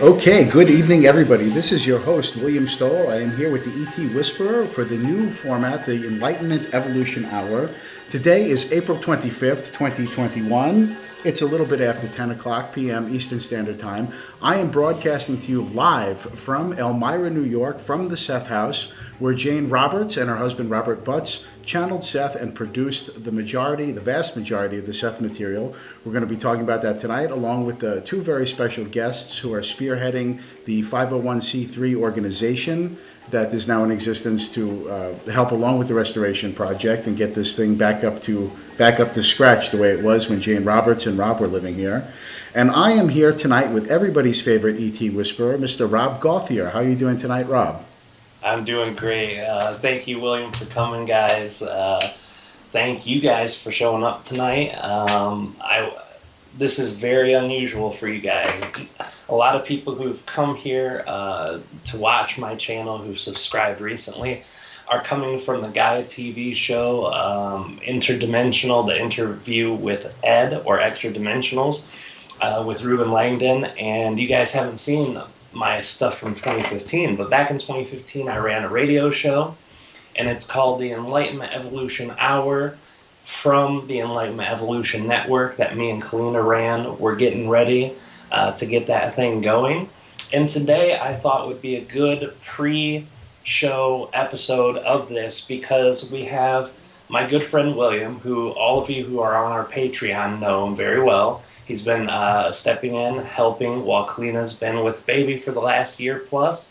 Okay, good evening, everybody. This is your host, William Stoll. I am here with the ET Whisperer for the new format, the Enlightenment Evolution Hour. Today is April 25th, 2021. It's a little bit after 10 o'clock p.m. Eastern Standard Time. I am broadcasting to you live from Elmira, New York, from the Seth House, where Jane Roberts and her husband, Robert Butts, channeled Seth and produced the vast majority of the Seth material. We're going to be talking about that tonight, along with the two very special guests who are spearheading the 501c3 organization that is now in existence to help along with the restoration project and get this thing back up to scratch the way it was when Jane Roberts and Rob were living here. And I am here tonight with everybody's favorite ET Whisperer, Mr. Rob Gothier. How are you doing tonight, Rob? I'm doing great. Thank you, William, for coming, guys. Thank you guys for showing up tonight. This is very unusual for you guys. A lot of people who've come here to watch my channel, who've subscribed recently, are coming from the Gaia TV show, Interdimensional, the interview with Ed, or Extra-Dimensionals, with Ruben Langdon, and you guys haven't seen my stuff from 2015, but back in 2015 I ran a radio show, and it's called the Enlightenment Evolution Hour from the Enlightenment Evolution Network that me and Kalina ran. We're getting ready to get that thing going, and today I thought would be a good pre-show episode of this because we have my good friend William, who all of you who are on our Patreon know him very well. He's been stepping in, helping while Kalina's been with baby for the last year plus,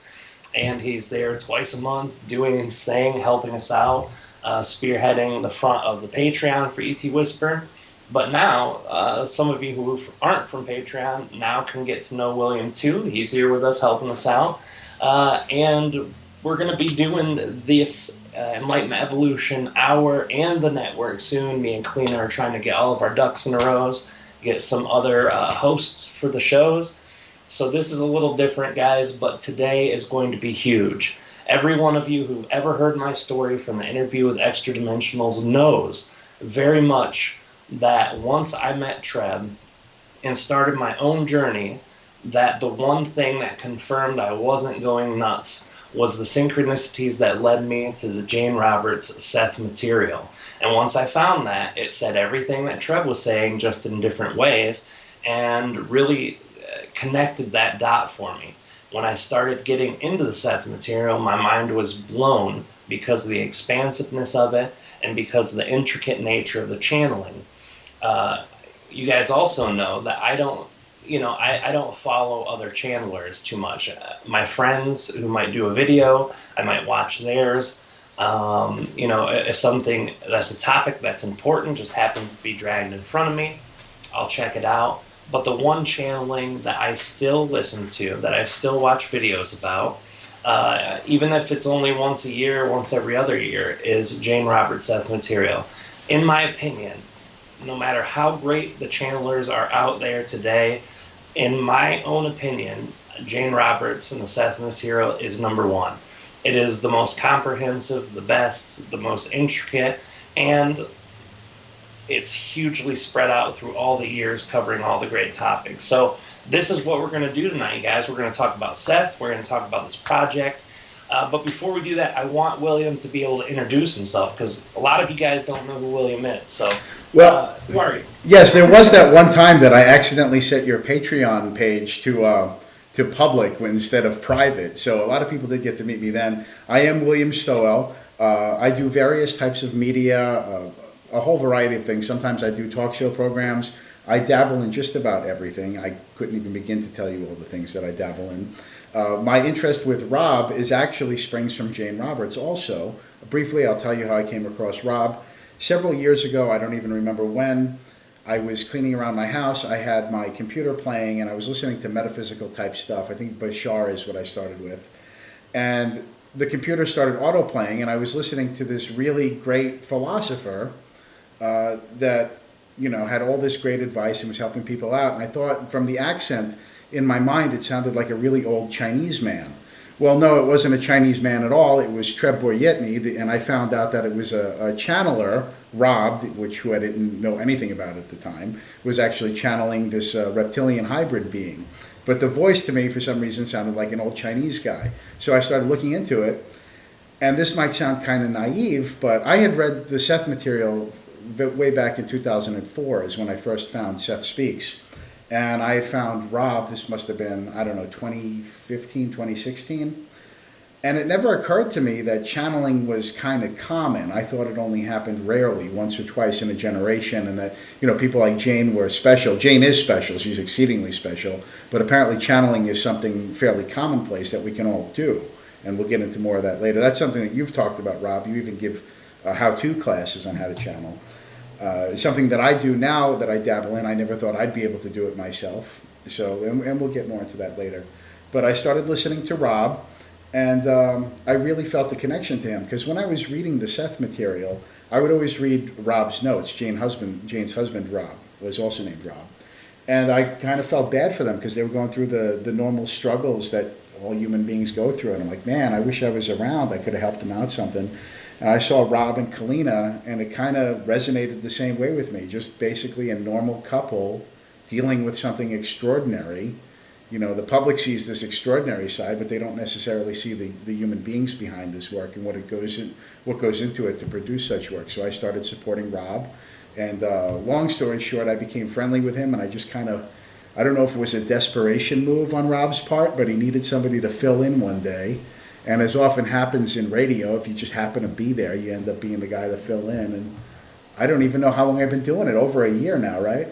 and he's there twice a month doing his thing, helping us out, spearheading the front of the Patreon for ET Whisper. But now, some of you who aren't from Patreon now can get to know William too. He's here with us, helping us out, and we're going to be doing this Enlightenment Evolution Hour and the network soon. Me and Kalina are trying to get all of our ducks in a row, get some other hosts for the shows. So this is a little different, guys, but today is going to be huge. Every one of you who've ever heard my story from the interview with Extra Dimensionals knows very much that once I met Treb and started my own journey, that the one thing that confirmed I wasn't going nuts was the synchronicities that led me to the Jane Roberts Seth material. And once I found that, it said everything that Treb was saying, just in different ways, and really connected that dot for me. When I started getting into the Seth material, my mind was blown because of the expansiveness of it and because of the intricate nature of the channeling. You guys also know that I don't follow other channelers too much. My friends who might do a video, I might watch theirs. If something that's a topic that's important just happens to be dragged in front of me, I'll check it out. But the one channeling that I still listen to, that I still watch videos about, even if it's only once a year, once every other year, is Jane Roberts Seth material. In my opinion, no matter how great the channelers are out there today, in my own opinion, Jane Roberts and the Seth material is number one. It is the most comprehensive, the best, the most intricate, and it's hugely spread out through all the years, covering all the great topics. So this is what we're going to do tonight, guys. We're going to talk about Seth. We're going to talk about this project. But before we do that, I want William to be able to introduce himself, because a lot of you guys don't know who William is. So, who are you? Yes, there was that one time that I accidentally set your Patreon page to public instead of private. So a lot of people did get to meet me then. I am William Stowell. I do various types of media, a whole variety of things. Sometimes I do talk show programs. I dabble in just about everything. I couldn't even begin to tell you all the things that I dabble in. My interest with Rob actually springs from Jane Roberts also. Briefly, I'll tell you how I came across Rob. Several years ago, I don't even remember when, I was cleaning around my house. I had my computer playing and I was listening to metaphysical type stuff. I think Bashar is what I started with. And the computer started auto-playing and I was listening to this really great philosopher that had all this great advice and was helping people out. And I thought, from the accent, in my mind, it sounded like a really old Chinese man. Well, no, it wasn't a Chinese man at all. It was Treb Bor Yit-Ne, and I found out that it was a channeler, Rob, who I didn't know anything about at the time, was actually channeling this reptilian hybrid being. But the voice to me, for some reason, sounded like an old Chinese guy. So I started looking into it. And this might sound kind of naive, but I had read the Seth material way back in 2004 is when I first found Seth Speaks. And I had found Rob, this must have been, I don't know, 2015, 2016. And it never occurred to me that channeling was kind of common. I thought it only happened rarely, once or twice in a generation, and that, people like Jane were special. Jane is special, she's exceedingly special, but apparently channeling is something fairly commonplace that we can all do. And we'll get into more of that later. That's something that you've talked about, Rob. You even give how-to classes on how to channel. It's something that I do now that I dabble in. I never thought I'd be able to do it myself. So, and we'll get more into that later. But I started listening to Rob, and I really felt the connection to him. Because when I was reading the Seth material, I would always read Rob's notes. Jane's husband, Rob, was also named Rob. And I kind of felt bad for them because they were going through the normal struggles that all human beings go through. And I'm like, man, I wish I was around. I could have helped them out something. And I saw Rob and Kalina, and it kind of resonated the same way with me. Just basically a normal couple dealing with something extraordinary. The public sees this extraordinary side, but they don't necessarily see the human beings behind this work and what goes into it to produce such work. So I started supporting Rob. And long story short, I became friendly with him, and I just kind of, I don't know if it was a desperation move on Rob's part, but he needed somebody to fill in one day. And as often happens in radio, if you just happen to be there, you end up being the guy to fill in. And I don't even know how long I've been doing it. Over a year now, right?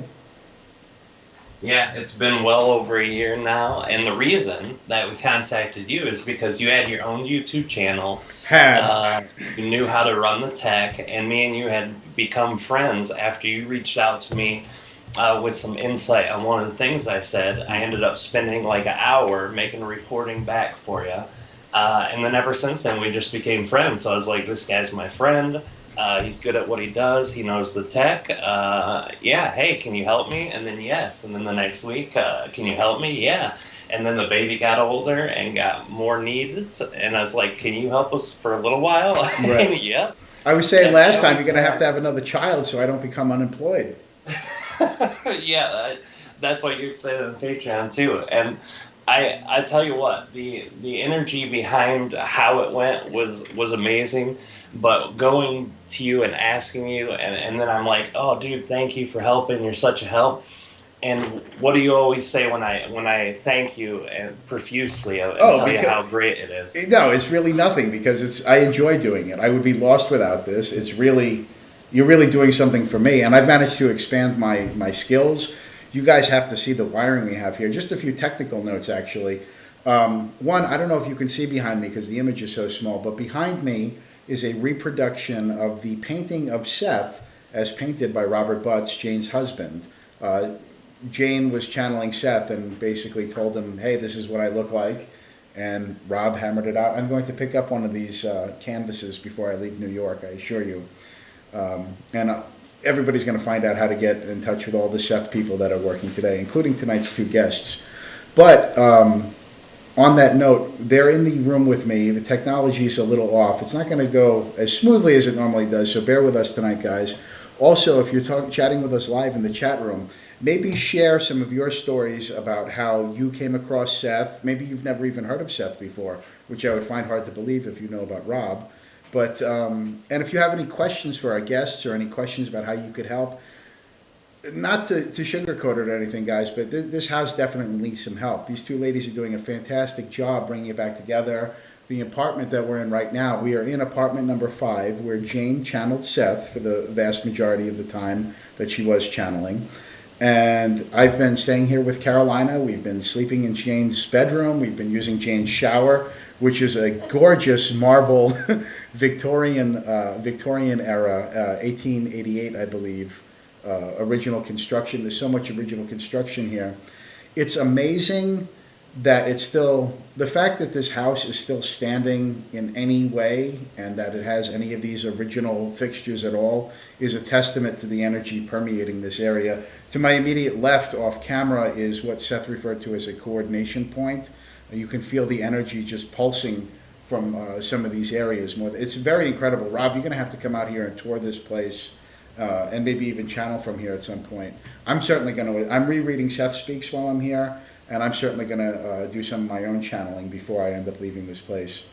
Yeah, it's been well over a year now. And the reason that we contacted you is because you had your own YouTube channel. You knew how to run the tech. And me and you had become friends after you reached out to me with some insight on one of the things I said. I ended up spending like an hour making a recording back for you. And then ever since then, we just became friends. So I was like, this guy's my friend. He's good at what he does. He knows the tech. Yeah, hey, can you help me? And then yes. And then the next week, can you help me? Yeah. And then the baby got older and got more needs. And I was like, can you help us for a little while? Right. Yeah. I was saying last time, you're going to have another child so I don't become unemployed. Yeah, that's what you'd say to the Patreon too. And I tell you what, the energy behind how it went was amazing. But going to you and asking you, and then I'm like, oh, dude, thank you for helping. You're such a help. And what do you always say when I thank you and profusely and tell you how great it is? No, it's really nothing because I enjoy doing it. I would be lost without this. You're really doing something for me, and I've managed to expand my skills. You guys have to see the wiring we have here. Just a few technical notes, actually. One, I don't know if you can see behind me because the image is so small, but behind me is a reproduction of the painting of Seth as painted by Robert Butts, Jane's husband. Jane was channeling Seth and basically told him, hey, this is what I look like. And Rob hammered it out. I'm going to pick up one of these canvases before I leave New York, I assure you. And everybody's going to find out how to get in touch with all the Seth people that are working today, including tonight's two guests. But on that note, they're in the room with me. The technology is a little off. It's not going to go as smoothly as it normally does, so bear with us tonight, guys. Also, if you're chatting with us live in the chat room, maybe share some of your stories about how you came across Seth. Maybe you've never even heard of Seth before, which I would find hard to believe if you know about Rob. But and if you have any questions for our guests or any questions about how you could help, not to sugarcoat it or anything, guys, but this house definitely needs some help. These two ladies are doing a fantastic job bringing it back together. The apartment that we're in right now, we are in apartment number 5, where Jane channeled Seth for the vast majority of the time that she was channeling. And I've been staying here with Carolina. We've been sleeping in Jane's bedroom. We've been using Jane's shower, which is a gorgeous marble Victorian era, 1888, I believe, original construction. There's so much original construction here. It's amazing that it's still, the fact that this house is still standing in any way and that it has any of these original fixtures at all is a testament to the energy permeating this area. To my immediate left off camera is what Seth referred to as a coordination point. You can feel the energy just pulsing from some of these areas. It's very incredible. Rob, you're going to have to come out here and tour this place and maybe even channel from here at some point. I'm certainly going to. I'm rereading Seth Speaks while I'm here. and I'm certainly going to do some of my own channeling before I end up leaving this place.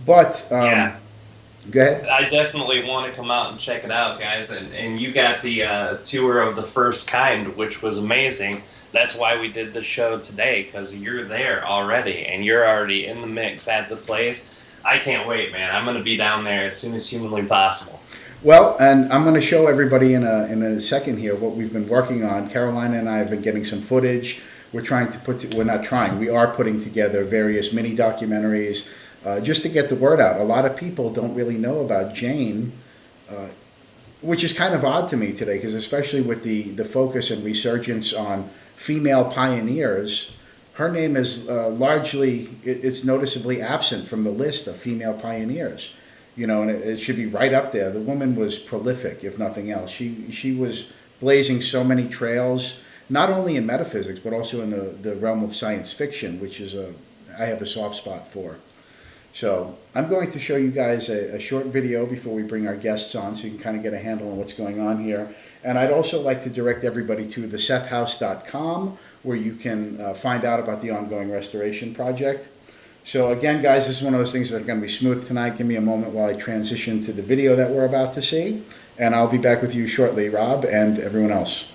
But Yeah. go ahead. I definitely want to come out and check it out, guys. And you got the tour of the first kind, which was amazing. That's why we did the show today, because you're there already, and you're already in the mix at the place. I can't wait, man. I'm going to be down there as soon as humanly possible. Well, and I'm going to show everybody in a second here what we've been working on. Carolina and I have been getting some footage. We're trying to we're not trying, we are putting together various mini documentaries just to get the word out. A lot of people don't really know about Jane, which is kind of odd to me today, because especially with the focus and resurgence on female pioneers, her name is largely, it's noticeably absent from the list of female pioneers. You know, and it should be right up there. The woman was prolific, if nothing else. She was blazing so many trails, not only in metaphysics, but also in the realm of science fiction, which is I have a soft spot for. So I'm going to show you guys a short video before we bring our guests on, so you can kind of get a handle on what's going on here. And I'd also like to direct everybody to thesethhouse.com, where you can find out about the ongoing restoration project. So again, guys, this is one of those things that are going to be smooth tonight. Give me a moment while I transition to the video that we're about to see, and I'll be back with you shortly, Rob, and everyone else.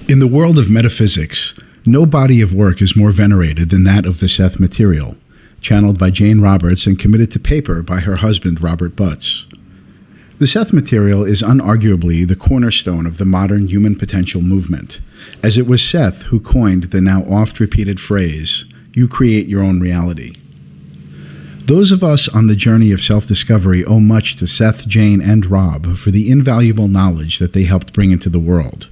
In the world of metaphysics, no body of work is more venerated than that of the Seth material, channeled by Jane Roberts and committed to paper by her husband, Robert Butts. The Seth material is unarguably the cornerstone of the modern human potential movement, as it was Seth who coined the now oft-repeated phrase, "You create your own reality." Those of us on the journey of self-discovery owe much to Seth, Jane, and Rob for the invaluable knowledge that they helped bring into the world.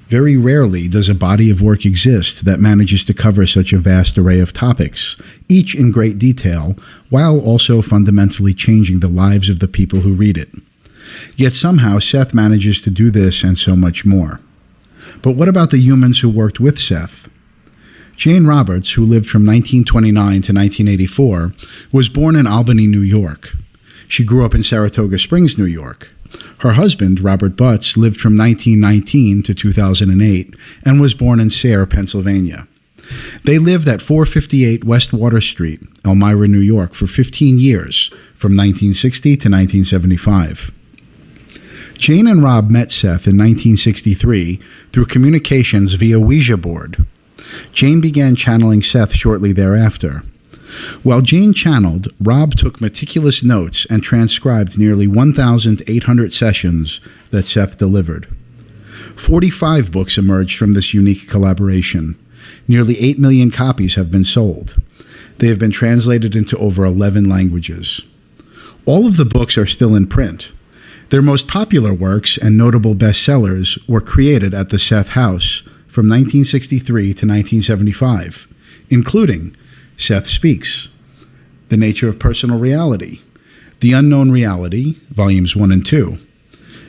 Very rarely does a body of work exist that manages to cover such a vast array of topics, each in great detail, while also fundamentally changing the lives of the people who read it. Yet somehow Seth manages to do this and so much more. But what about the humans who worked with Seth? Jane Roberts, who lived from 1929 to 1984, was born in Albany, New York. She grew up in Saratoga Springs, New York. Her husband, Robert Butts, lived from 1919 to 2008 and was born in Sayre, Pennsylvania. They lived at 458 West Water Street, Elmira, New York, for 15 years, from 1960 to 1975. Jane and Rob met Seth in 1963 through communications via Ouija board. Jane began channeling Seth shortly thereafter. While Jane channeled, Rob took meticulous notes and transcribed nearly 1,800 sessions that Seth delivered. 45 books emerged from this unique collaboration. Nearly 8 million copies have been sold. They have been translated into over 11 languages. All of the books are still in print. Their most popular works and notable bestsellers were created at the Seth House from 1963 to 1975, including Seth Speaks, The Nature of Personal Reality, The Unknown Reality, Volumes 1 and 2,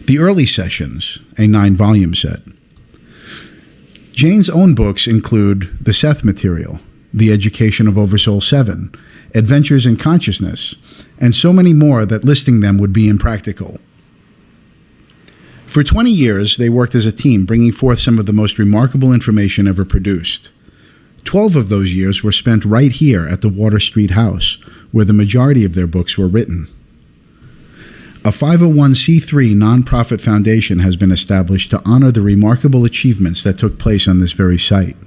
The Early Sessions, a 9-volume set. Jane's own books include The Seth Material, The Education of Oversoul 7, Adventures in Consciousness, and so many more that listing them would be impractical. For 20 years, they worked as a team, bringing forth some of the most remarkable information ever produced. 12 of those years were spent right here at the Water Street House, where the majority of their books were written. A 501c3 nonprofit foundation has been established to honor the remarkable achievements that took place on this very site.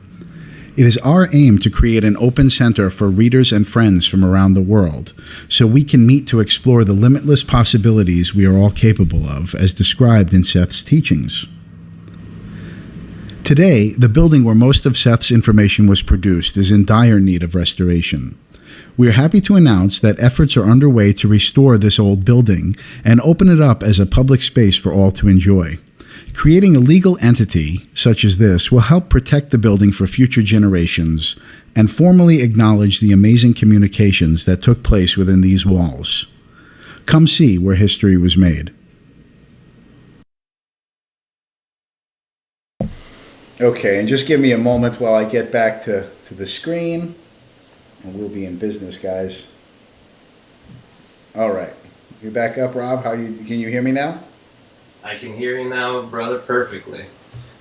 It is our aim to create an open center for readers and friends from around the world, so we can meet to explore the limitless possibilities we are all capable of, as described in Seth's teachings. Today, the building where most of Seth's information was produced is in dire need of restoration. We are happy to announce that efforts are underway to restore this old building and open it up as a public space for all to enjoy. Creating a legal entity such as this will help protect the building for future generations and formally acknowledge the amazing communications that took place within these walls. Come see where history was made. Okay, and just give me a moment while I get back to the screen, and we'll be in business, guys. All right. You back up, Rob? Can you hear me now? I can hear you now, brother, perfectly.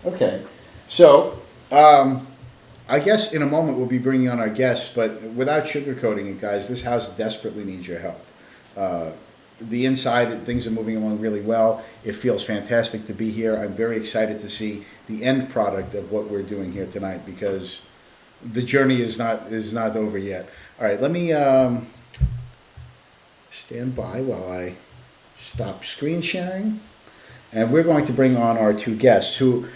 Okay. So, I guess in a moment we'll be bringing on our guests, but without sugarcoating it, guys, this house desperately needs your help. The inside, things are moving along really well. It feels fantastic to be here. I'm very excited to see the end product of what we're doing here tonight, because the journey is not over yet. All right, let me stand by while I stop screen sharing. And we're going to bring on our two guests, who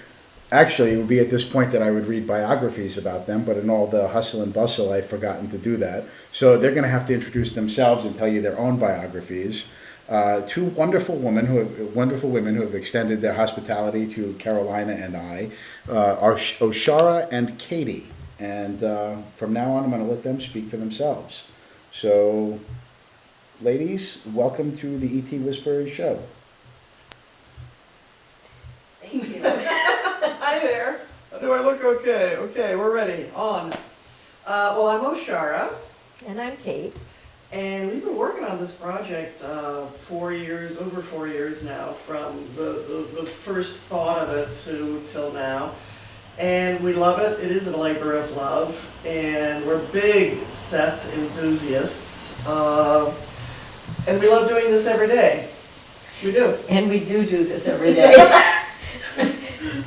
actually, it would be at this point that I would read biographies about them, but in all the hustle and bustle, I've forgotten to do that. So they're going to have to introduce themselves and tell you their own biographies. Two wonderful women who have extended their hospitality to Carolina and I are Oshara and Katie. And from now on, I'm going to let them speak for themselves. So, ladies, welcome to the ET Whisperer show. Thank you. Hi there. Do I look okay? Okay, we're ready. On. Well, I'm Oshara. And I'm Kate. And we've been working on this project over 4 years now, from the first thought of it till now. And we love it. It is a labor of love. And we're big Seth enthusiasts. And we love doing this every day. We do. And we do this every day.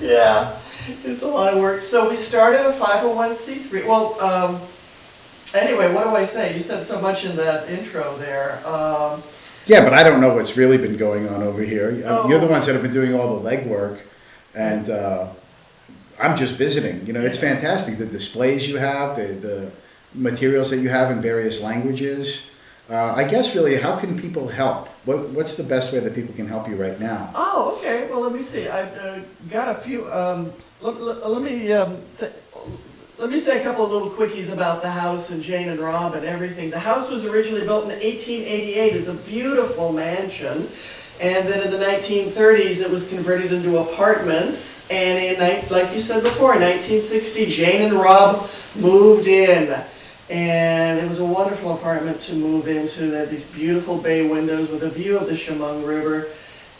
Yeah, it's a lot of work. So we started a 501c3. Well, anyway, what do I say? You said so much in that intro there. Yeah, but I don't know what's really been going on over here. You're the ones that have been doing all the legwork, and I'm just visiting. You know, it's fantastic. The displays you have, the materials that you have in various languages. I guess really, how can people help? What's the best way that people can help you right now? Oh, okay. Well, let me see. I've got a few. Let me say a couple of little quickies about the house and Jane and Rob and everything. The house was originally built in 1888 as a beautiful mansion. And then in the 1930s, it was converted into apartments. And like you said before, in 1960, Jane and Rob moved in. And it was a wonderful apartment to move into. They had these beautiful bay windows with a view of the Chemung River.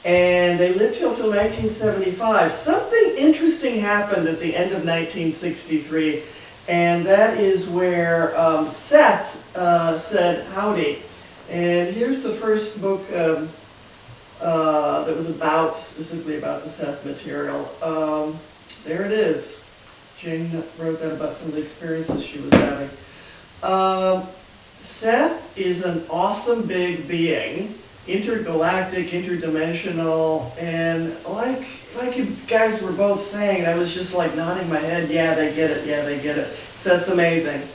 And they lived here until 1975. Something interesting happened at the end of 1963. And that is where Seth said, howdy. And here's the first book that was specifically about the Seth material. There it is. Jane wrote that about some of the experiences she was having. Seth is an awesome big being, intergalactic, interdimensional, and like you guys were both saying, I was just like nodding my head, yeah, they get it. Seth's amazing.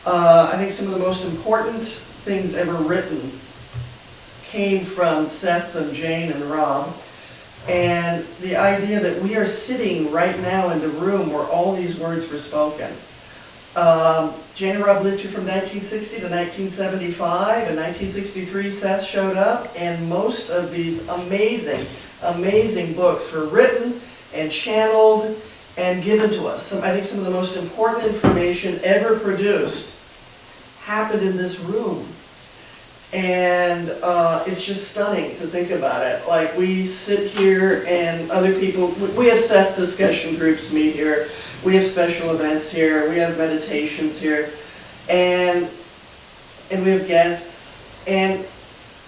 I think some of the most important things ever written came from Seth and Jane and Rob. And the idea that we are sitting right now in the room where all these words were spoken. Jane and Rob lived here from 1960 to 1975. In 1963, Seth showed up, and most of these amazing books were written and channeled and given to us. I think some of the most important information ever produced happened in this room. And it's just stunning to think about it. Like, we sit here and other people, we have Seth discussion groups meet here, we have special events here, we have meditations here, and we have guests, and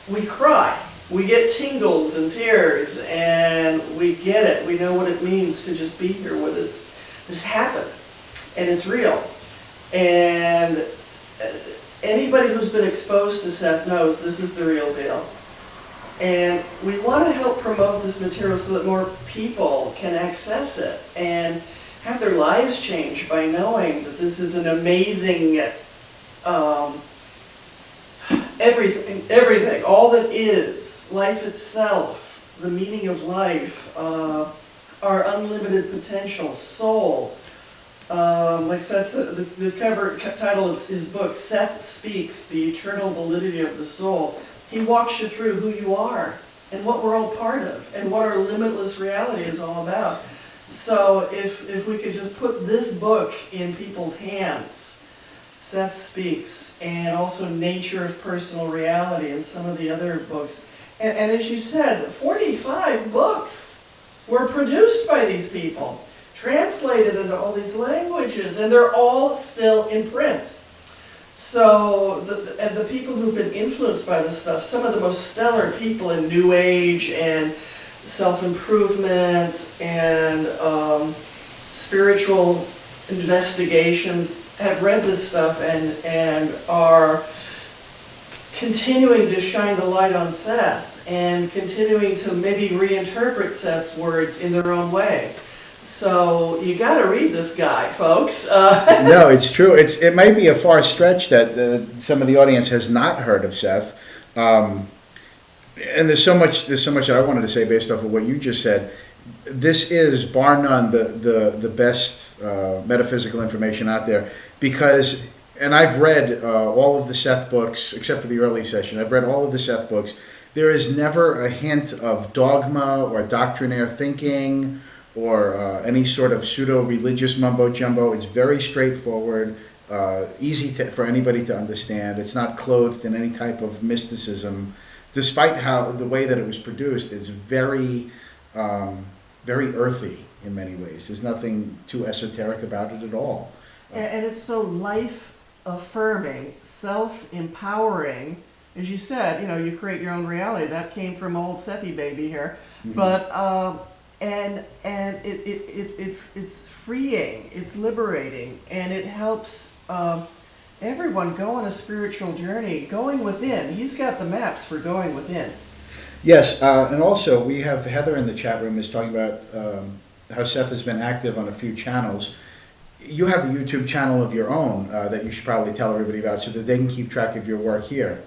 we cry. We get tingles and tears, and we get it. We know what it means to just be here with us. This happened, and it's real. And anybody who's been exposed to Seth knows this is the real deal. And we want to help promote this material so that more people can access it and have their lives changed by knowing that this is an amazing everything, all that is, life itself, the meaning of life, our unlimited potential, soul, like Seth said, the title of his book, Seth Speaks, The Eternal Validity of the Soul. He walks you through who you are and what we're all part of and what our limitless reality is all about. So if we could just put this book in people's hands, Seth Speaks, and also Nature of Personal Reality and some of the other books. And as you said, 45 books were produced by these people, translated into all these languages, and they're all still in print. So the people who've been influenced by this stuff, some of the most stellar people in New Age and self-improvement and spiritual investigations have read this stuff and are continuing to shine the light on Seth and continuing to maybe reinterpret Seth's words in their own way. So you got to read this guy, folks. No, it's true. It might be a far stretch that some of the audience has not heard of Seth. And there's so much that I wanted to say based off of what you just said. This is, bar none, the best metaphysical information out there because, and I've read all of the Seth books, except for the early session. I've read all of the Seth books. There is never a hint of dogma or doctrinaire thinking or any sort of pseudo-religious mumbo-jumbo. It's very straightforward, easy for anybody to understand. It's not clothed in any type of mysticism. Despite the way that it was produced, it's very, very earthy in many ways. There's nothing too esoteric about it at all. And it's so life-affirming, self-empowering. As you said, you create your own reality. That came from old Sethi baby here. Mm-hmm. But and it's freeing, it's liberating, and it helps everyone go on a spiritual journey, going within. He's got the maps for going within. Yes, and also we have Heather in the chat room is talking about how Seth has been active on a few channels. You have a YouTube channel of your own that you should probably tell everybody about so that they can keep track of your work here.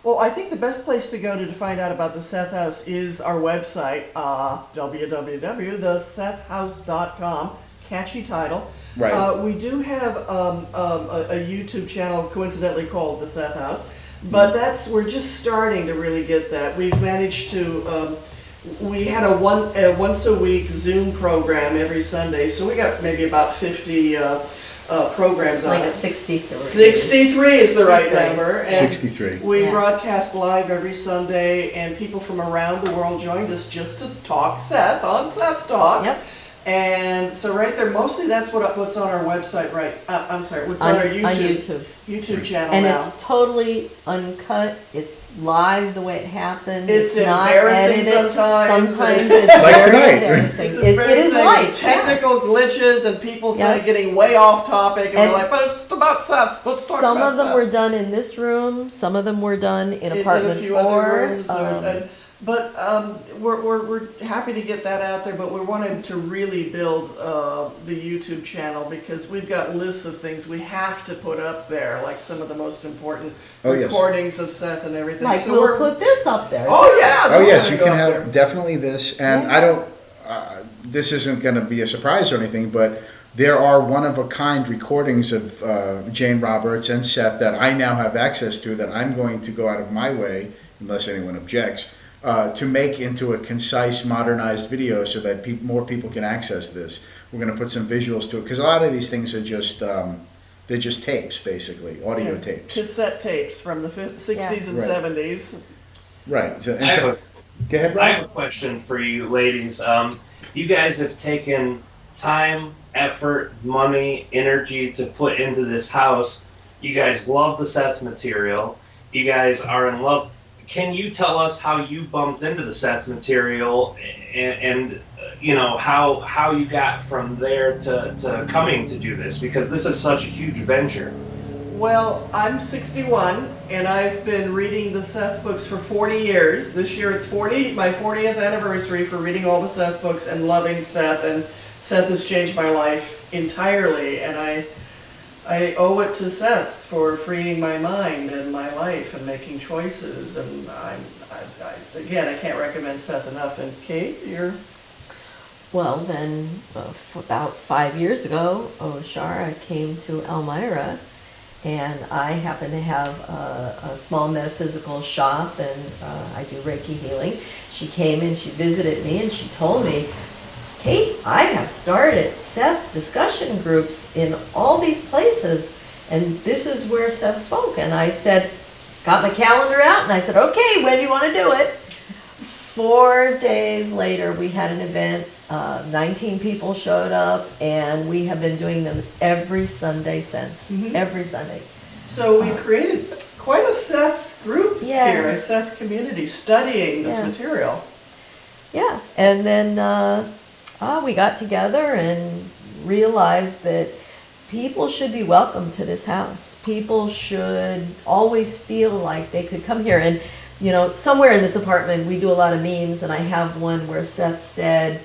Well, I think the best place to go to find out about the Seth House is our website, www.thesethhouse.com. Catchy title. Right. We do have a YouTube channel coincidentally called the Seth House, but we're just starting to really get that. We've managed to. We had a once a week Zoom program every Sunday, so we got maybe about 50 programs on Like it. 63. 63 is the right number. And 63. we Yeah. broadcast live every Sunday, and people from around the world joined us just to talk Seth on Seth Talk. Yep. And so right there, mostly that's what's on our website, right? I'm sorry, what's on our YouTube channel And now. it's totally uncut. It's live the way it happened. It's not embarrassing edited. sometimes. Sometimes it's Like very tonight. embarrassing. It's It is embarrassing, light. technical glitches and people Yeah. getting way off topic, and And we're like, but it's about Seth. Let's talk Some about of them Seth. were done in this room. Some of them were done in apartment a few 4. other rooms. But we're happy to get that out there, but we wanted to really build the YouTube channel because we've got lists of things we have to put up there, like some of the most important recordings of Seth and everything. Like so we'll put this up there. Oh yeah! Oh this yes, is you gonna can go up have there. definitely this, and Yeah. I don't. This isn't going to be a surprise or anything, but there are one-of-a-kind recordings of Jane Roberts and Seth that I now have access to that I'm going to go out of my way, unless anyone objects, to make into a concise, modernized video so that more people can access this. We're going to put some visuals to it because a lot of these things are just they're just tapes, basically, audio tapes. Cassette tapes from the 60s and Right. 70s. Right. So, I have a go ahead, I Brian. have a question for you, ladies. You guys have taken time, effort, money, energy to put into this house. You guys love the Seth material. You guys are in love. Can you tell us how you bumped into the Seth material and how you got from there to coming to do this? Because this is such a huge venture. Well, I'm 61, and I've been reading the Seth books for 40 years. This year it's my 40th anniversary for reading all the Seth books and loving Seth, and Seth has changed my life entirely, and I owe it to Seth for freeing my mind and my life and making choices, and again, I can't recommend Seth enough. And Kate, you're... Well, then about 5 years ago, Shara came to Elmira, and I happen to have a small metaphysical shop, and I do Reiki healing. She came and she visited me, and she told me, Kate, I have started Seth discussion groups in all these places, and this is where Seth spoke. And I said, got my calendar out, and I said, okay, when do you want to do it? 4 days later, we had an event. 19 people showed up, and we have been doing them every Sunday since. Every Sunday. So we created quite a Seth group Yeah. here, a Seth community studying this Yeah. material. Yeah, and then we got together and realized that people should be welcome to this house. People should always feel like they could come here. And, you know, somewhere in this apartment, we do a lot of memes, and I have one where Seth said,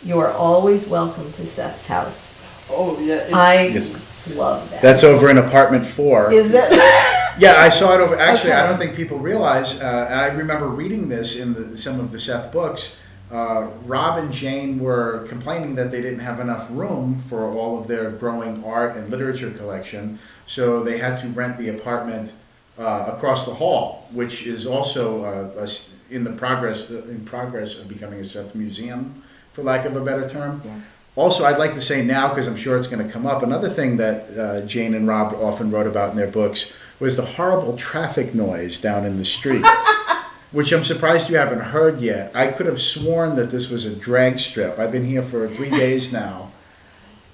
"You are always welcome to Seth's house." Oh, yeah. I Yes. love that. That's over in apartment 4. Is it? Yeah, I saw it over. Actually, Okay. I don't think people realize. I remember reading this in some of the Seth books. Rob and Jane were complaining that they didn't have enough room for all of their growing art and literature collection, so they had to rent the apartment across the hall, which is also in progress of becoming a Seth museum, for lack of a better term. Yes. Also, I'd like to say now, because I'm sure it's going to come up, another thing that Jane and Rob often wrote about in their books was the horrible traffic noise down in the street, which I'm surprised you haven't heard yet. I could have sworn that this was a drag strip. I've been here for 3 days now,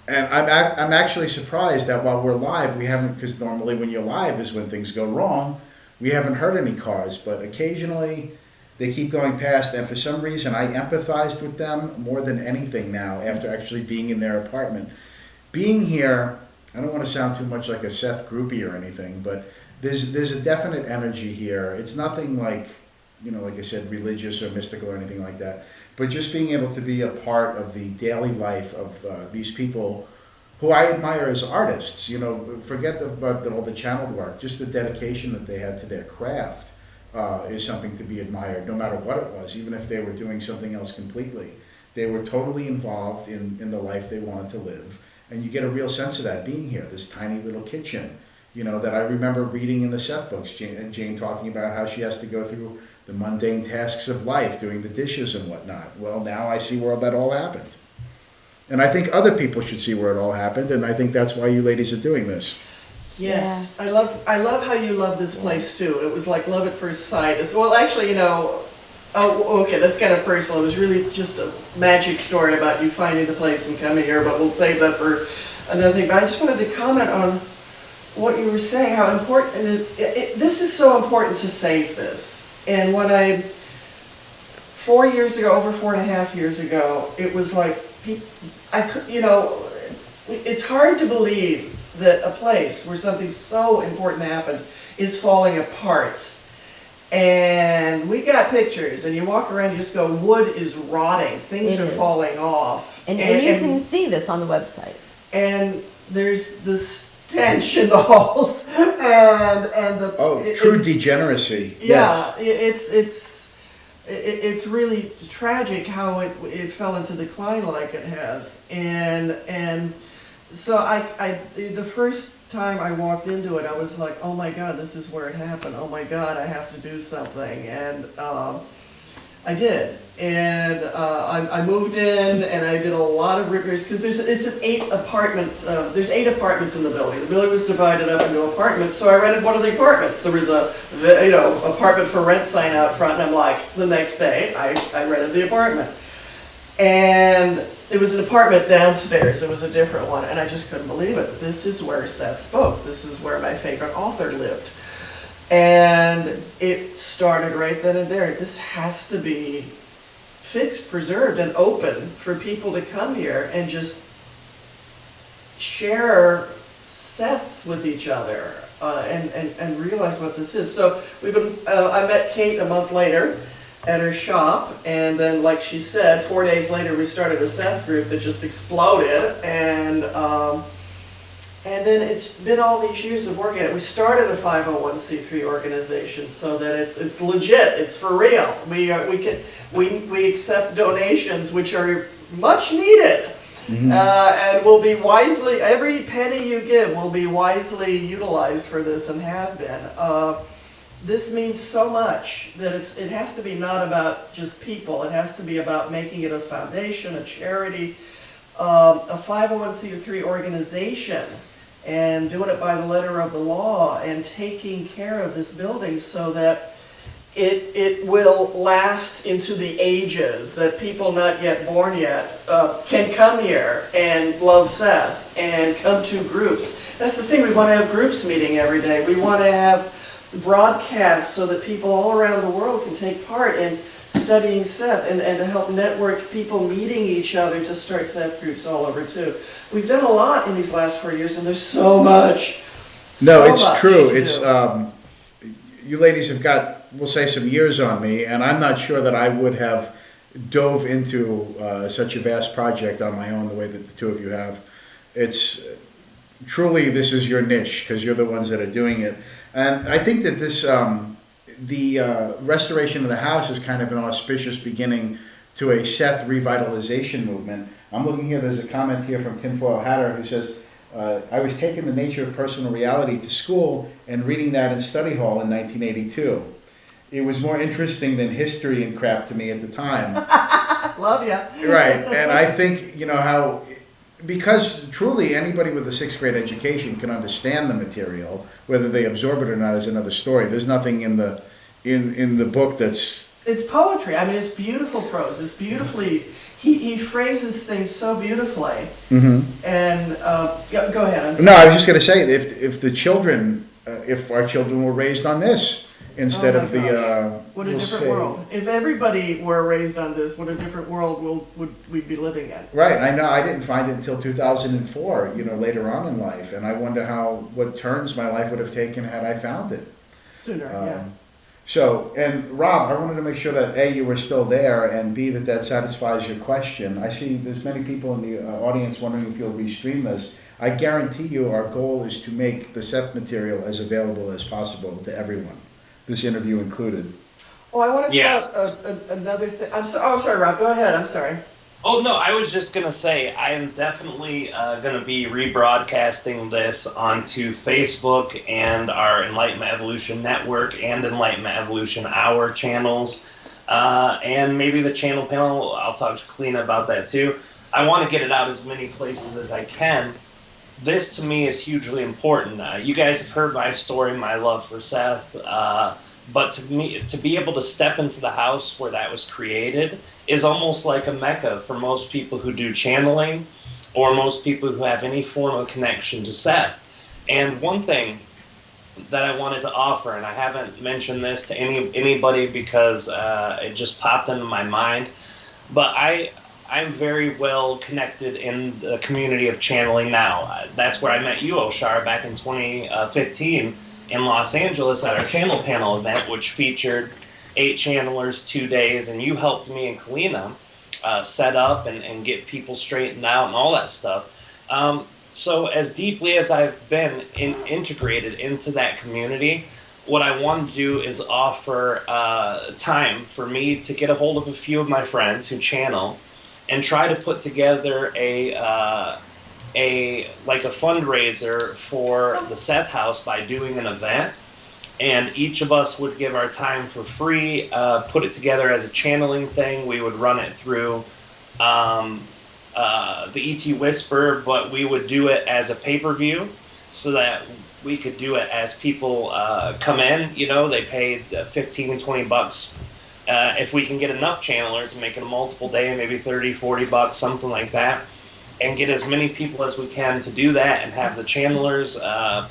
and I'm actually surprised that while we're live, we haven't, because normally when you're live is when things go wrong, we haven't heard any cars, but occasionally they keep going past, and for some reason I empathized with them more than anything now after actually being in their apartment. Being here, I don't want to sound too much like a Seth groupie or anything, but there's a definite energy here. It's nothing like, you know, like I said, religious or mystical or anything like that, but just being able to be a part of the daily life of these people who I admire as artists. You know, forget about all the channeled work, just the dedication that they had to their craft. Is something to be admired, no matter what it was, even if they were doing something else completely. They were totally involved in the life they wanted to live. And you get a real sense of that being here, this tiny little kitchen, you know, that I remember reading in the Seth books, Jane talking about how she has to go through the mundane tasks of life, doing the dishes and whatnot. Well, now I see where that all happened. And I think other people should see where it all happened, and I think that's why you ladies are doing this. Yes. Yes. I love how you love this place too. It was like love at first sight. Well, actually, you know, oh, okay, that's kind of personal. It was really just a magic story about you finding the place and coming here, but we'll save that for another thing. But I just wanted to comment on what you were saying, how important this is so important to save this. And when over 4.5 years ago, it was like, it's hard to believe that a place where something so important happened is falling apart. And we got pictures, and you walk around, you just go, wood is rotting, things are falling off. And you can see this on the website. And there's this stench in the halls, and the True degeneracy. yeah, Yes. it's really tragic how it fell into decline like it has, and so I the first time I walked into it, I was like, oh my God, this is where it happened. Oh my God, I have to do something, and I did, and I moved in, and I did a lot of repairs because there's 8 apartments in the building. The building was divided up into apartments, so I rented one of the apartments. There was a apartment for rent sign out front, and I'm like, the next day I rented the apartment, and it was an apartment downstairs. It was a different one, and I just couldn't believe it. This is where Seth spoke. This is where my favorite author lived. And it started right then and there. This has to be fixed, preserved, and open for people to come here and just share Seth with each other and realize what this is. So I met Kate a month later at her shop, and then, like she said, 4 days later we started a Seth group that just exploded, and then it's been all these years of working at it. We started a 501c3 organization so that it's legit, it's for real. We accept donations, which are much needed. Mm-hmm. And will be wisely, every penny you give will be wisely utilized for this and have been. This means so much that it has to be not about just people. It has to be about making it a foundation, a charity, a 501c3 organization, and doing it by the letter of the law and taking care of this building so that it will last into the ages, that people not yet born yet can come here and love Seth and come to groups. That's the thing, we want to have groups meeting every day. We want to have broadcasts so that people all around the world can take part in studying Seth and to help network people meeting each other to start Seth groups all over too. We've done a lot in these last 4 years and there's so much. No, so it's much true. to It's do. you ladies have got, we'll say, some years on me, and I'm not sure that I would have dove into such a vast project on my own the way that the two of you have. It's truly, this is your niche because you're the ones that are doing it. And I think that this, the restoration of the house is kind of an auspicious beginning to a Seth revitalization movement. I'm looking here, there's a comment here from Tinfoil Hatter who says, I was taking the nature of personal reality to school and reading that in study hall in 1982. It was more interesting than history and crap to me at the time. Love ya. Right, and I think, you know, how, because truly anybody with a sixth grade education can understand the material, whether they absorb it or not is another story. There's nothing in the book that's... It's poetry. I mean, it's beautiful prose. It's beautifully... He phrases things so beautifully. Mm-hmm. And go ahead. I'm sorry. No, I was just going to say, if the children, if our children were raised on this instead Oh my of the, gosh. What a we'll different say- world. If everybody were raised on this, what a different world would we be living in? Right, I know. I didn't find it until 2004. You know, later on in life, and I wonder what turns my life would have taken had I found it. Sooner, yeah. So, and Rob, I wanted to make sure that A, you were still there, and B, that satisfies your question. I see there's many people in the audience wondering if you'll restream this. I guarantee you our goal is to make the Seth material as available as possible to everyone, this interview included. Oh, I want to Yeah. throw out another thing. I'm sorry, Rob. Go ahead. I'm sorry. Oh, no, I was just going to say, I am definitely going to be rebroadcasting this onto Facebook and our Enlightenment Evolution Network and Enlightenment Evolution Hour channels. And maybe the channel panel, I'll talk to Kalina about that too. I want to get it out as many places as I can. This, to me, is hugely important. You guys have heard my story, my love for Seth. But to me, to be able to step into the house where that was created is almost like a mecca for most people who do channeling or most people who have any form of connection to Seth. And one thing that I wanted to offer, and I haven't mentioned this to anybody because it just popped into my mind, but I'm very well connected in the community of channeling now. That's where I met you, Oshar, back in 2015 in Los Angeles at our channel panel event, which featured 8 channelers, 2 days, and you helped me and Kalina set up and get people straightened out and all that stuff. So as deeply as I've been integrated into that community, what I want to do is offer time for me to get a hold of a few of my friends who channel and try to put together a fundraiser for the Seth House by doing an event, and each of us would give our time for free, put it together as a channeling thing. We would run it through the ET Whisperer, but we would do it as a pay-per-view so that we could do it as people come in. You know, they paid 15 and 20 bucks. If we can get enough channelers and make it a multiple day, maybe 30, 40 bucks, something like that, and get as many people as we can to do that and have the channelers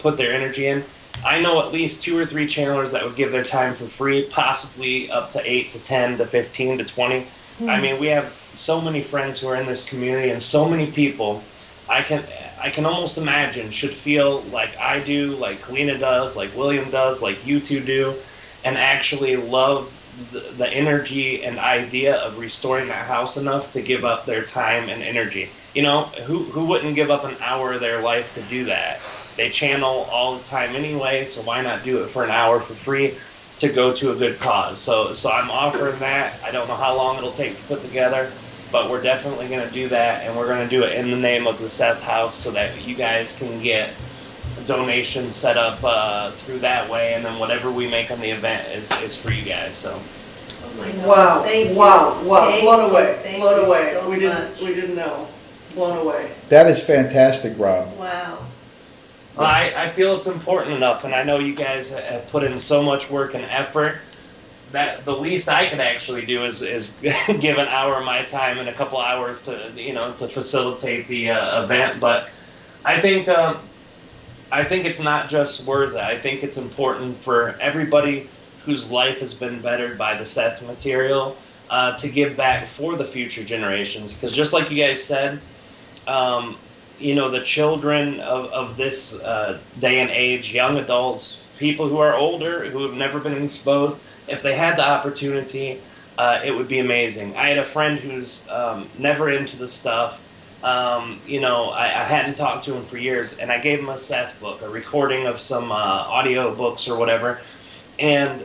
put their energy in. I know at least 2 or 3 channelers that would give their time for free, possibly up to 8 to 10 to 15 to 20. I mean, we have so many friends who are in this community and so many people I can almost imagine should feel like I do, like Kalina does, like William does, like you two do, and actually love the energy and idea of restoring that house enough to give up their time and energy. You know, who wouldn't give up an hour of their life to do that? They channel all the time anyway, so why not do it for an hour for free to go to a good cause? So I'm offering that. I don't know how long it'll take to put together, but we're definitely going to do that, and we're going to do it in the name of the Seth House so that you guys can get donations set up through that way, and then whatever we make on the event is for you guys. So. Oh my God. Wow! Thank you. Wow! Thank Blown you. away! Thank Blown you away! so We much. didn't know. Blown away. That is fantastic, Rob. Wow. Well, I feel it's important enough, and I know you guys have put in so much work and effort that the least I could actually do is give an hour of my time and a couple hours to facilitate the event. But I think it's not just worth it. I think it's important for everybody whose life has been bettered by the Seth material to give back for the future generations. Because just like you guys said, the children of this day and age, young adults, people who are older, who have never been exposed, if they had the opportunity, it would be amazing. I had a friend who's never into the stuff. I hadn't talked to him for years, and I gave him a Seth book, a recording of some audiobooks or whatever. And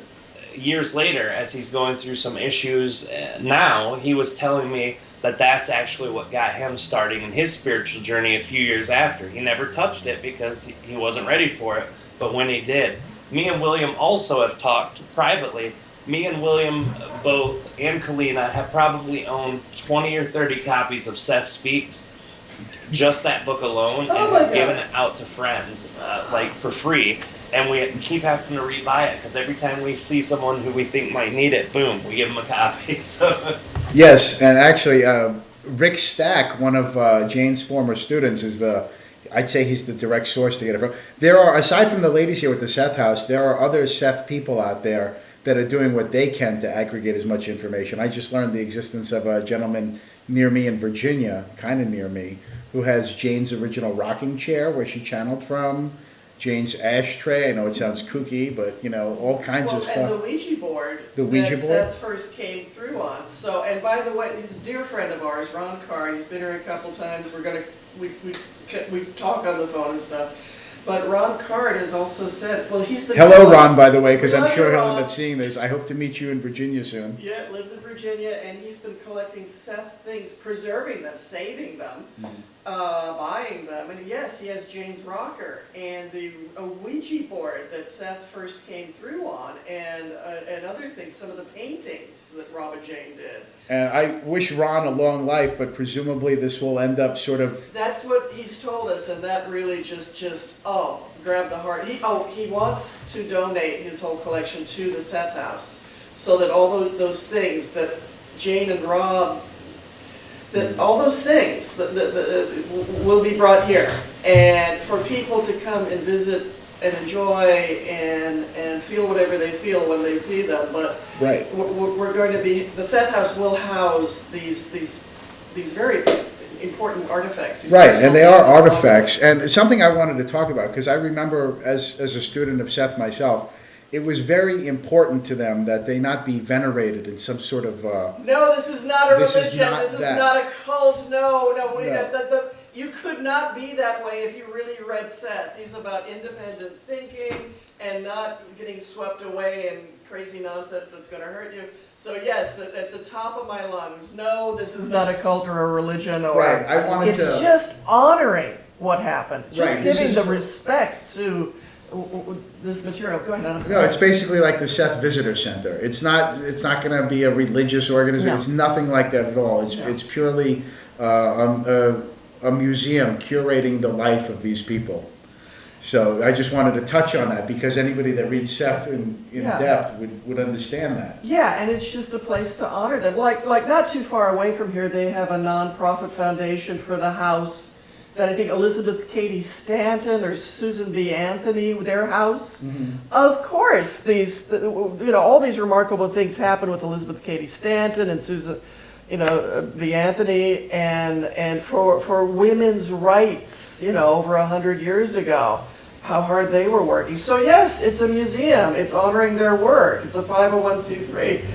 years later, as he's going through some issues now, he was telling me that that's actually what got him starting in his spiritual journey a few years after. He never touched it because he wasn't ready for it, but when he did. Me and William also have talked privately. Me and William both, and Kalina, have probably owned 20 or 30 copies of Seth Speaks, just that book alone, and have given it out to friends, for free. And we keep having to rebuy it, because every time we see someone who we think might need it, boom, we give them a copy. So. Yes, and actually, Rick Stack, one of Jane's former students, I'd say he's the direct source to get it from. There are, aside from the ladies here with the Seth House, there are other Seth people out there that are doing what they can to aggregate as much information. I just learned the existence of a gentleman near me in Virginia, kind of near me, who has Jane's original rocking chair where she channeled from, Jane's ashtray. I know it sounds kooky, but all kinds of stuff. And the Ouija board that Seth first came through on. So, and by the way, he's a dear friend of ours, Ron Carr. He's been here a couple times. We talk on the phone and stuff. But Ron Card has also said, well, he's been... Hello, Ron, by the way, because I'm sure he'll end up seeing this. I hope to meet you in Virginia soon. Yeah, lives in Virginia, and he's been collecting Seth things, preserving them, saving them, buying them. And yes, he has Jane's rocker and the Ouija board that Seth first came through on, and other things, some of the paintings that Rob and Jane did. And I wish Ron a long life, but presumably this will end up sort of... That's what he's told us, and that really just grabbed the heart. He wants to donate his whole collection to the Seth House, so that all those things that Jane and Rob, all those things that will be brought here, and for people to come and visit and enjoy and feel whatever they feel when they see them. But right, we're going to be, the Seth House will house these very important artifacts. Right, and they are artifacts. And something I wanted to talk about, because I remember as a student of Seth myself, it was very important to them that they not be venerated in some sort of... no, this is not a religion. This is that. not a cult. No. You could not be that way if you really read Seth. He's about independent thinking and not getting swept away in crazy nonsense that's going to hurt you. So yes, at the top of my lungs, no, this is not a cult or a religion. Right, I wanted to... It's just honoring what happened. Just right, giving the respect to this material. Go ahead. No, it's basically like the Seth Visitor Center. It's not going to be a religious organization. No. It's nothing like that at all. It's purely a museum curating the life of these people. So I just wanted to touch on that, because anybody that reads Seth in depth would understand that. Yeah, and it's just a place to honor them. Like not too far away from here, they have a non-profit foundation for the house that I think Elizabeth Cady Stanton or Susan B. Anthony, their house. Mm-hmm. Of course, all these remarkable things happen with Elizabeth Cady Stanton and Susan B. Anthony, and for women's rights, over 100 years ago, how hard they were working. So yes, it's a museum. It's honoring their work. It's a 501c3.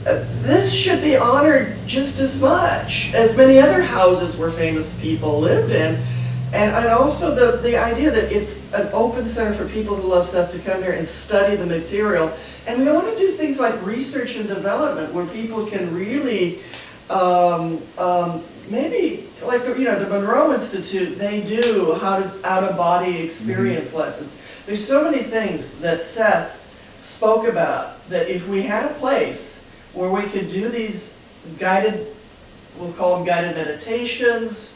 This should be honored just as much as many other houses where famous people lived in. And also the idea that it's an open center for people who love Seth to come here and study the material. And we want to do things like research and development, where people can really maybe like the Monroe Institute, they do out of body experience lessons. There's so many things that Seth spoke about that if we had a place where we could do these guided, we'll call them guided meditations,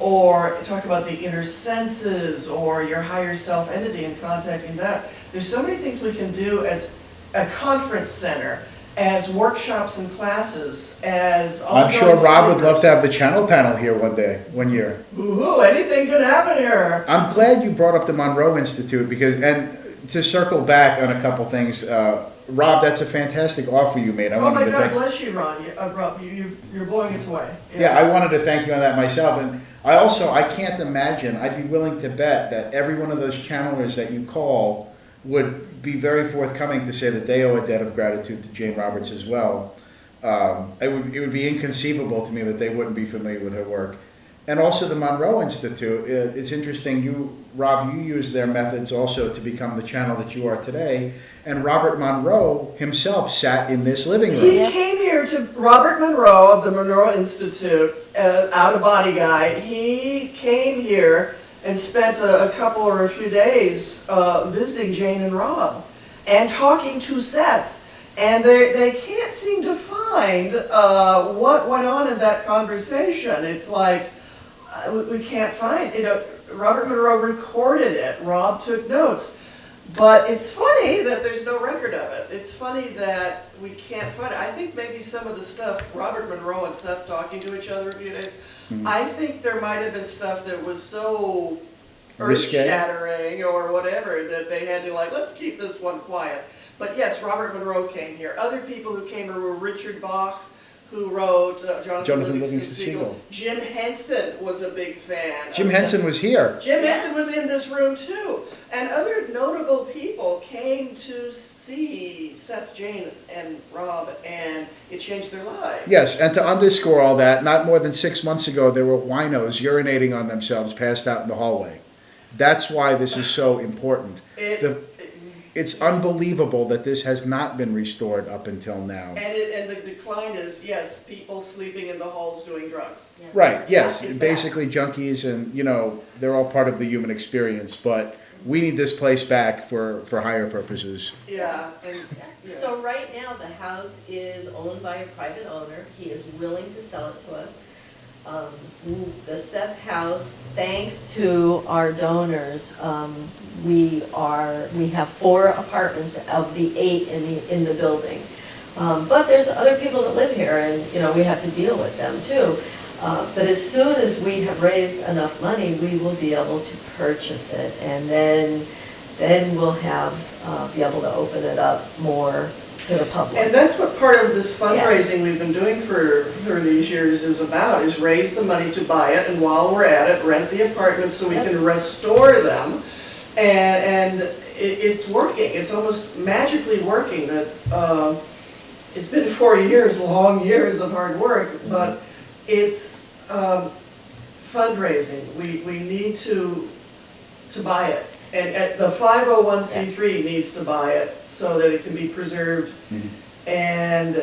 or talk about the inner senses or your higher self entity and contacting that. There's so many things we can do as a conference center, as workshops and classes, as I'm sure Rob would love to have the channel panel here one year. Ooh, anything could happen here. I'm glad you brought up the Monroe Institute because, and to circle back on a couple things, Rob, that's a fantastic offer you made. Oh my God, bless you, Ron. Rob, you're blowing us away. Yeah, I wanted to thank you on that myself. And I can't imagine, I'd be willing to bet that every one of those channelers that you call would be very forthcoming to say that they owe a debt of gratitude to Jane Roberts as well. It would be inconceivable to me that they wouldn't be familiar with her work. And also the Monroe Institute, it's interesting, Rob, you used their methods also to become the channel that you are today. And Robert Monroe himself sat in this living room. He came here to Robert Monroe of the Monroe Institute, out-of-body guy. He came here and spent a couple or a few days visiting Jane and Rob and talking to Seth. And they can't seem to find what went on in that conversation. It's like, we can't find, Robert Monroe recorded it, Rob took notes. But it's funny that there's no record of it. It's funny that we can't find it. I think maybe some of the stuff, Robert Monroe and Seth talking to each other a few days, I think there might have been stuff that was so earth-shattering or whatever that they had to let's keep this one quiet. But yes, Robert Monroe came here. Other people who came here were Richard Bach, who wrote Jonathan Livingston Seagull. Jim Henson was a big fan. Jim Henson was here. Jim Henson was in this room too. And other notable people came to see Seth, Jane, and Rob, and it changed their lives. Yes, and to underscore all that, not more than 6 months ago, there were winos urinating on themselves passed out in the hallway. That's why this is so important. It's unbelievable that this has not been restored up until now. And the decline is, yes, people sleeping in the halls doing drugs. Yeah. Right, yes. It's Basically junkies and, they're all part of the human experience. But we need this place back for higher purposes. Yeah. So right now the house is owned by a private owner. He is willing to sell it to us. The Seth house, thanks to our donors, we have 4 apartments of the 8 in the building. But there's other people that live here, and we have to deal with them too. But as soon as we have raised enough money, we will be able to purchase it, and then we'll be able to open it up more to the public. And that's what part of this fundraising we've been doing for these years is about, is raise the money to buy it, and while we're at it, rent the apartments so we can restore them. And it's working. It's almost magically working. That it's been 4 years, long years of hard work, but it's fundraising. We need to buy it. And the 501c3 needs to buy it so that it can be preserved. And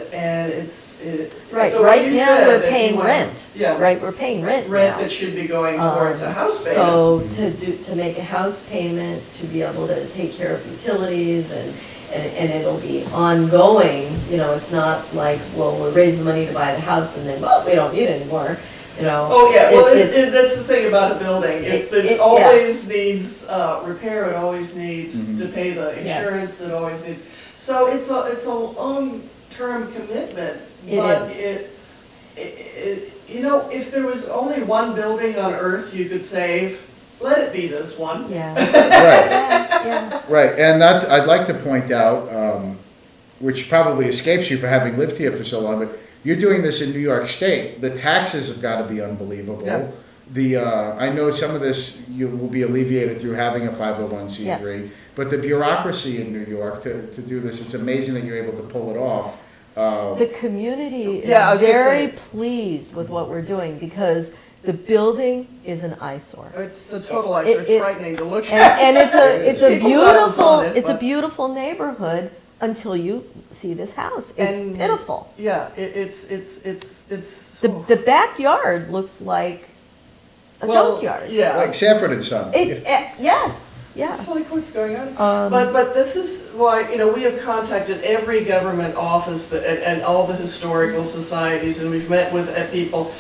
right. So right you now said we're paying rent. Yeah. Right, we're paying rent Rent now. that should be going towards a house payment. So to make a house payment, to be able to take care of utilities, and it'll be ongoing. It's not like, well, we're raising money to buy the house and then, well, we don't need it anymore. Oh yeah, well that's the thing about a building. It always needs repair. It always needs to pay the insurance. It always needs. So it's a long-term commitment. But if there was only one building on Earth you could save, let it be this one. Yeah. Right. Right, and that I'd like to point out, which probably escapes you for having lived here for so long, but you're doing this in New York State. The taxes have got to be unbelievable. Yeah. I know some of this will be alleviated through having a 501c3, yes. But the bureaucracy in New York to do this, it's amazing that you're able to pull it off. The community is very pleased with what we're doing because the building is an eyesore. It's a total eyesore. It's frightening to look at. And it's a beautiful neighborhood, until you see this house. It's And- pitiful. Yeah, it's The backyard looks like a junkyard. Yeah, Like Sanford and Son. Yes, yeah. it's like what's going on. But this is why we have contacted every government office and all the historical societies, and we've met with people.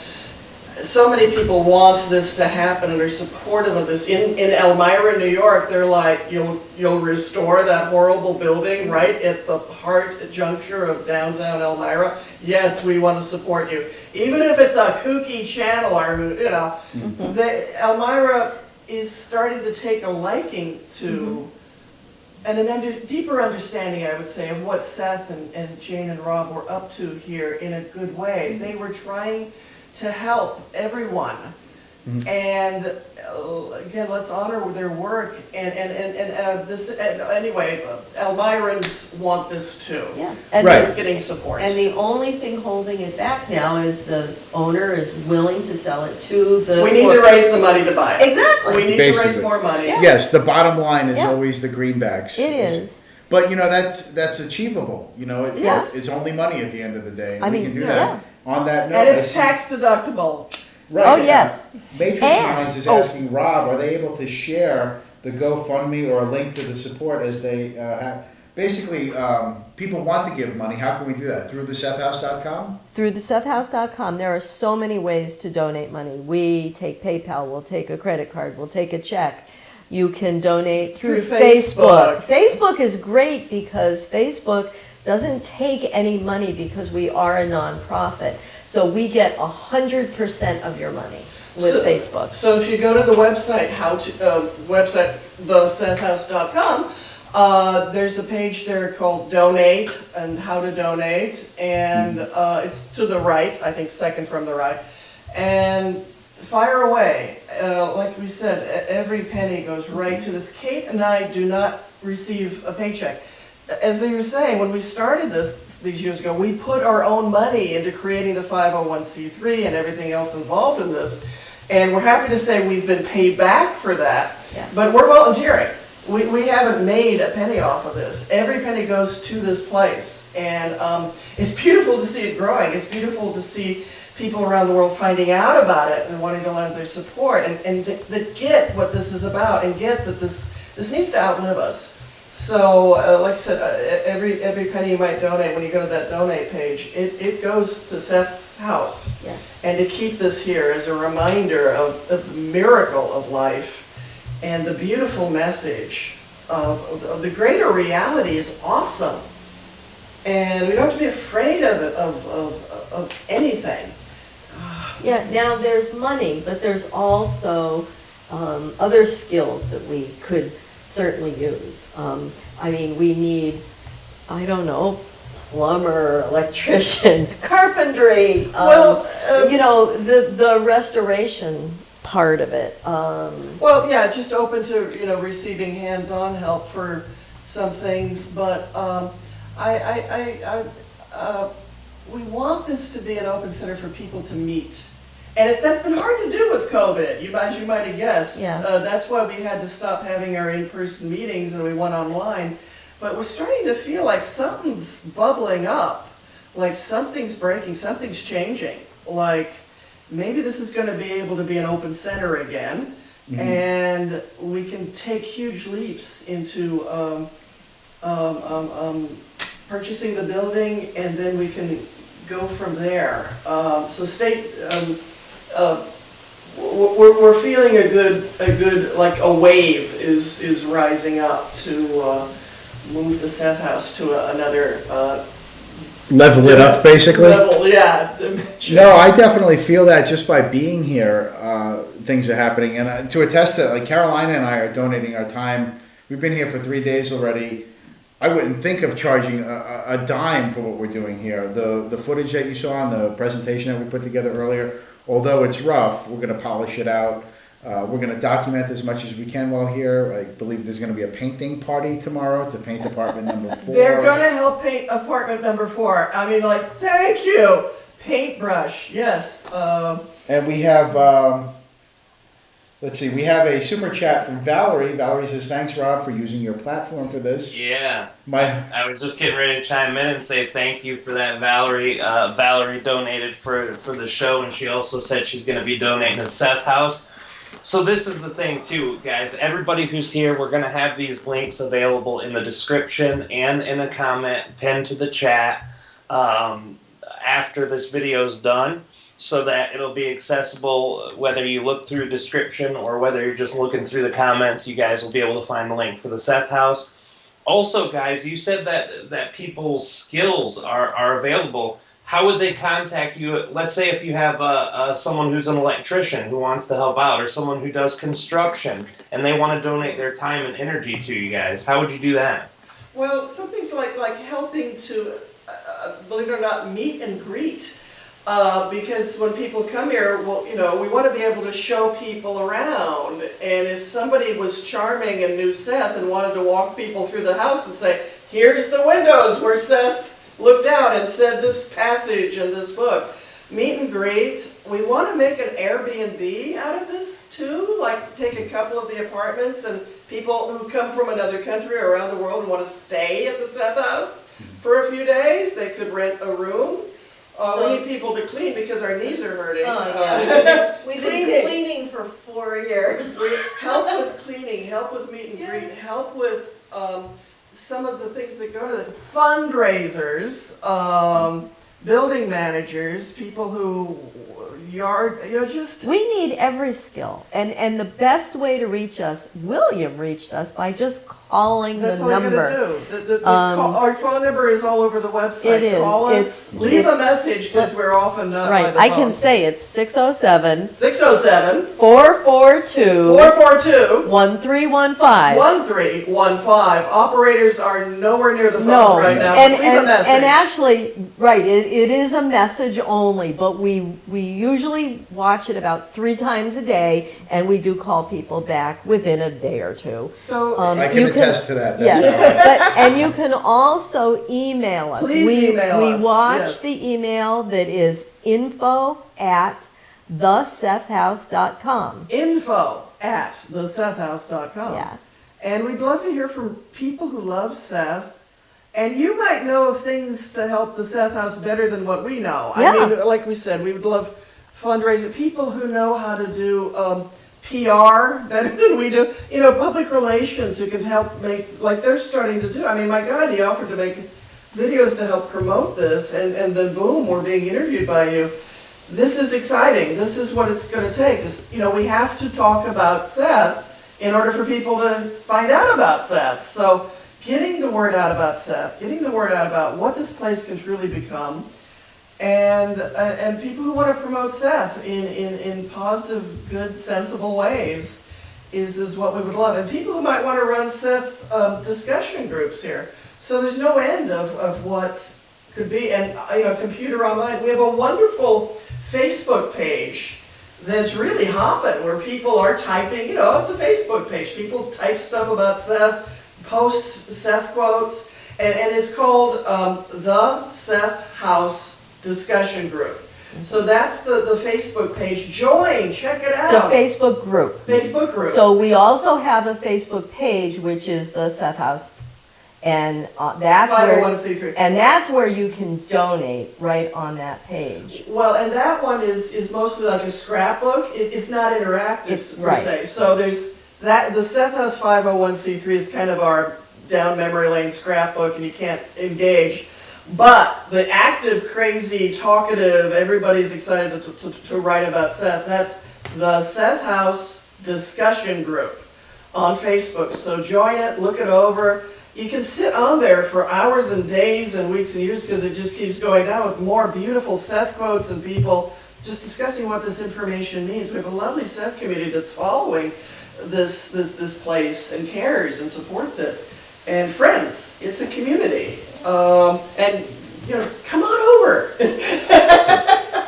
So many people want this to happen and are supportive of this. In Elmira, New York, they're like, you'll restore that horrible building right at the Hart juncture of downtown Elmira. Yes, we want to support you, even if it's a kooky channeler. Elmira is starting to take a liking to. And deeper understanding, I would say, of what Seth and Jane and Rob were up to here in a good way. They were trying to help everyone. And again, let's honor their work. And this anyway. Elmirans want this too. Yeah, and Right. It's getting support. And the only thing holding it back now is the owner is willing to sell it to the. we need to raise the money to buy it. Exactly. We need to raise Basically. more money. Yeah. Yes, the bottom line is Yeah. always the greenbacks. It is. But that's achievable. Yes. It's only money at the end of the day. And I we mean, can do yeah. that. On that note, And it's I see- tax deductible. Right. Oh, yes. Matrix And- Minds is asking Rob, are they able to share the GoFundMe or a link to the support as they have? Basically, people want to give money. How can we do that? Through the SethHouse.com? Through the SethHouse.com, there are so many ways to donate money. We take PayPal, we'll take a credit card, we'll take a check. You can donate through Through Facebook. Facebook. Facebook is great because Facebook doesn't take any money because we are a nonprofit. So we get 100% of your money with Facebook. So if you go to the website, thesethhouse.com, there's a page there called Donate and how to donate, and it's to the right, I think second from the right, and fire away. Like we said, every penny goes right to this. Kate and I do not receive a paycheck. As they were saying, when we started these years ago, we put our own money into creating the 501c3 and everything else involved in this. And we're happy to say we've been paid back for that, Yeah. but we're volunteering. We haven't made a penny off of this. Every penny goes to this place. And it's beautiful to see it growing. It's beautiful to see people around the world finding out about it and wanting to lend their support and that get what this is about and get that this needs to outlive us. So, like I said, every penny you might donate, when you go to that donate page, it goes to Seth's house. Yes. And to keep this here as a reminder of the miracle of life and the beautiful message of the greater reality is awesome. And we don't have to be afraid of it, of anything. Yeah, now there's money, but there's also other skills that we could certainly use. I mean, we need, I don't know, plumber, electrician, carpentry, the restoration part of it. Well, yeah, just open to receiving hands-on help for some things, but we want this to be an open center for people to meet. And that's been hard to do with COVID, as you might have guessed. Yeah. That's why we had to stop having our in-person meetings and we went online. But we're starting to feel like something's bubbling up, like something's breaking, something's changing. Like maybe this is going to be able to be an open center again, and we can take huge leaps into purchasing the building, and then we can go from there. So we're feeling a good like a wave is rising up to move the Seth House to another Level it up, basically. level, yeah. Dimension. No, I definitely feel that just by being here, things are happening. And to attest to, like, Carolina and I are donating our time. We've been here for 3 days already. I wouldn't think of charging a dime for what we're doing here. The footage that you saw in the presentation that we put together earlier, although it's rough, we're going to polish it out. We're going to document as much as we can while here. I believe there's going to be a painting party tomorrow to paint apartment number 4. They're gonna help paint apartment number 4. I mean, like, thank you. Paintbrush, yes. And we have Let's see, we have a super chat from Valerie. Valerie says, thanks, Rob, for using your platform for this. Yeah. My I was just getting ready to chime in and say thank you for that, Valerie. Valerie donated for the show, and she also said she's going to be donating to Seth House. So this is the thing, too, guys. Everybody who's here, we're going to have these links available in the description and in a comment pinned to the chat after this video is done, so that it'll be accessible whether you look through description or whether you're just looking through the comments. You guys will be able to find the link for the Seth House. Also, guys, you said that people's skills are available. How would they contact you? Let's say if you have someone who's an electrician who wants to help out, or someone who does construction and they want to donate their time and energy to you guys. How would you do that? Well, some things like helping to, believe it or not, meet and greet. Because when people come here, well, we want to be able to show people around. And if somebody was charming and knew Seth and wanted to walk people through the house and say, here's the windows where Seth looked out and said this passage in this book. Meet and greet. We want to make an Airbnb out of this too, like take a couple of the apartments, and people who come from another country or around the world and want to stay at the Seth House for a few days, they could rent a room. We need people to clean because our knees are hurting. We've been cleaning for 4 years. Help with cleaning, help with meet and greet, help with some of the things that go to the fundraisers, building managers, people who just... We need every skill. And the best way to reach us, William reached us by just calling That's the all number. you gotta do. Our phone number is all over the website. It is. Call us, leave a message, because we're often not by Right, the I phone. can say it's 607 607 442 442 1315. 1315. Operators are nowhere near the phones No, right now. and, Leave a and, message. and actually, right, it is a message only, but we usually watch it about 3 times a day, and we do call people back within a day or two. So I can you attest to that. Yes, That's and you can also email us. Please email us, We watch yes. the email that is info@thesethhouse.com. info@thesethhouse.com. Yeah. And we'd love to hear from people who love Seth. And you might know of things to help the Seth House better than what we know. Yeah. I mean, like we said, we would love fundraising. People who know how to do PR better than we do. Public relations who can help make, like they're starting to do. I mean, my God, he offered to make videos to help promote this, and then boom, we're being interviewed by you. This is exciting. This is what it's going to take. We have to talk about Seth in order for people to find out about Seth. So getting the word out about Seth, getting the word out about what this place can truly become, and people who want to promote Seth in positive, good, sensible ways is what we would love. And people who might want to run Seth discussion groups here. So there's no end of what could be. And Computer Online, we have a wonderful Facebook page that's really hopping, where people are typing, it's a Facebook page. People type stuff about Seth, post Seth quotes, and it's called the Seth House Discussion Group. So that's the Facebook page. Join, check it out. It's a Facebook group. Facebook group. So we also have a Facebook page, which is the Seth House. And that's where 501c3. and that's where you can donate right on that page. Well, and that one is mostly like a scrapbook. It's not interactive It's per right. se. So there's that. The Seth House 501c3 is kind of our down memory lane scrapbook, and you can't engage. But the active, crazy, talkative, everybody's excited to write about Seth. That's the Seth House Discussion Group on Facebook. So join it, look it over. You can sit on there for hours and days and weeks and years, because it just keeps going down with more beautiful Seth quotes and people just discussing what this information means. We have a lovely Seth community that's following this place and cares and supports it. And friends, it's a community. And come on over.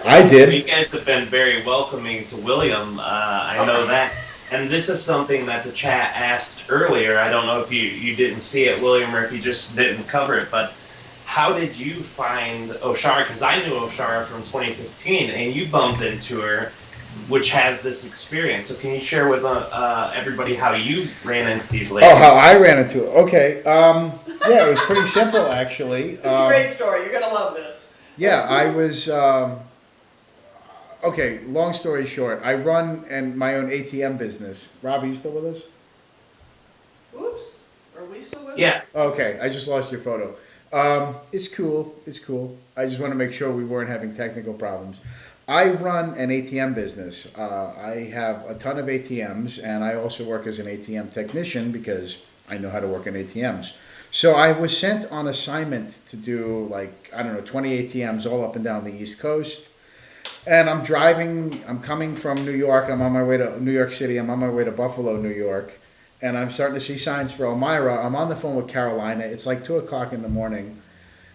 I did. You guys have been very welcoming to William. I know that. And this is something that the chat asked earlier. I don't know if you didn't see it, William, or if you just didn't cover it, but how did you find Oshara? Because I knew Oshara from 2015, and you bumped into her which has this experience. So can you share with everybody how you ran into these ladies? Oh, how I ran into it. Okay. Yeah, it was pretty simple, actually. It's a great story. You're gonna love this. Yeah, I was. Okay, long story short, I run my own ATM business. Rob, are you still with us? Oops. Are we still with Yeah. Okay, I just lost your photo. It's cool. It's cool. I just want to make sure we weren't having technical problems. I run an ATM business. I have a ton of ATMs, and I also work as an ATM technician because I know how to work in ATMs. So I was sent on assignment to do 20 ATMs all up and down the East Coast. And I'm coming from New York. I'm on my way to New York City. I'm on my way to Buffalo, New York. And I'm starting to see signs for Elmira. I'm on the phone with Carolina. It's like 2:00 in the morning.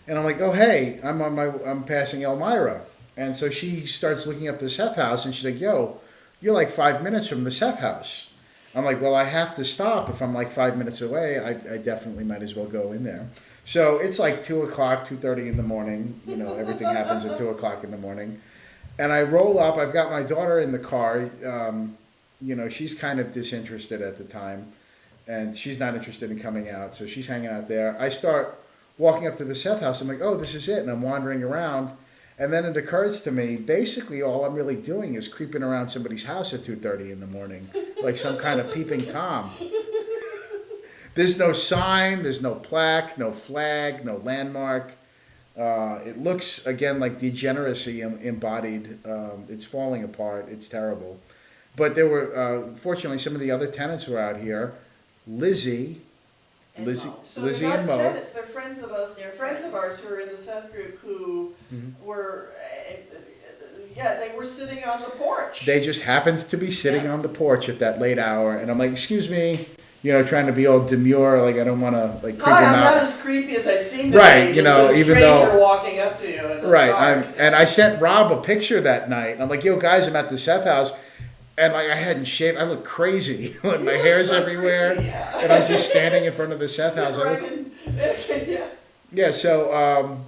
And I'm like, oh, hey, I'm passing Elmira. And so she starts looking up the Seth house, and she's like, yo, you're like 5 minutes from the Seth house. I'm like, well, I have to stop. If I'm like 5 minutes away, I definitely might as well go in there. So it's like 2:00, 2:30 in the morning. Everything happens at 2:00 in the morning. And I roll up. I've got my daughter in the car. She's kind of disinterested at the time, and she's not interested in coming out. So she's hanging out there. I start walking up to the Seth house. I'm like, oh, this is it. And I'm wandering around. And then it occurs to me, basically all I'm really doing is creeping around somebody's house at 2:30 in the morning, like some kind of peeping Tom. There's no sign, there's no plaque, no flag, no landmark. It looks, again, like degeneracy embodied. It's falling apart. It's terrible. But there were, fortunately, some of the other tenants were out here. Lizzie So Lizzie they're and not Mo. tenants, they're friends of us. They're friends of ours who are in the Seth group who were, they were sitting on the porch. They just happened to be sitting on the porch at that late hour, and I'm like, excuse me, trying to be all demure, like I don't want to creep them I'm out. not as creepy as I seem to Right, be. even though stranger walking up to you. In the right, dark. and I sent Rob a picture that night. And I'm like, yo, guys, I'm at the Seth house, and I hadn't shaved. I look crazy, like my hair's so everywhere, creepy, yeah. and I'm just standing in front of the Seth house. So.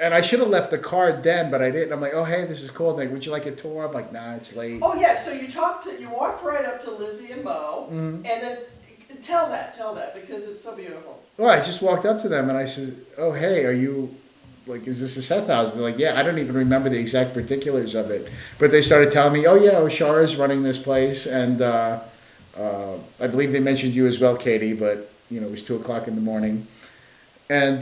And I should have left the card then, but I didn't. I'm like, oh, hey, this is cool. Like, would you like a tour? I'm like, nah, it's late. Oh yeah, so you walked right up to Lizzie and Mo, and then tell that because it's so beautiful. Well, I just walked up to them and I said, oh, hey, are you, is this a Seth house? And they're like, yeah, I don't even remember the exact particulars of it. But they started telling me, oh yeah, Oshara's running this place, and I believe they mentioned you as well, Katie, but it was 2:00 in the morning. And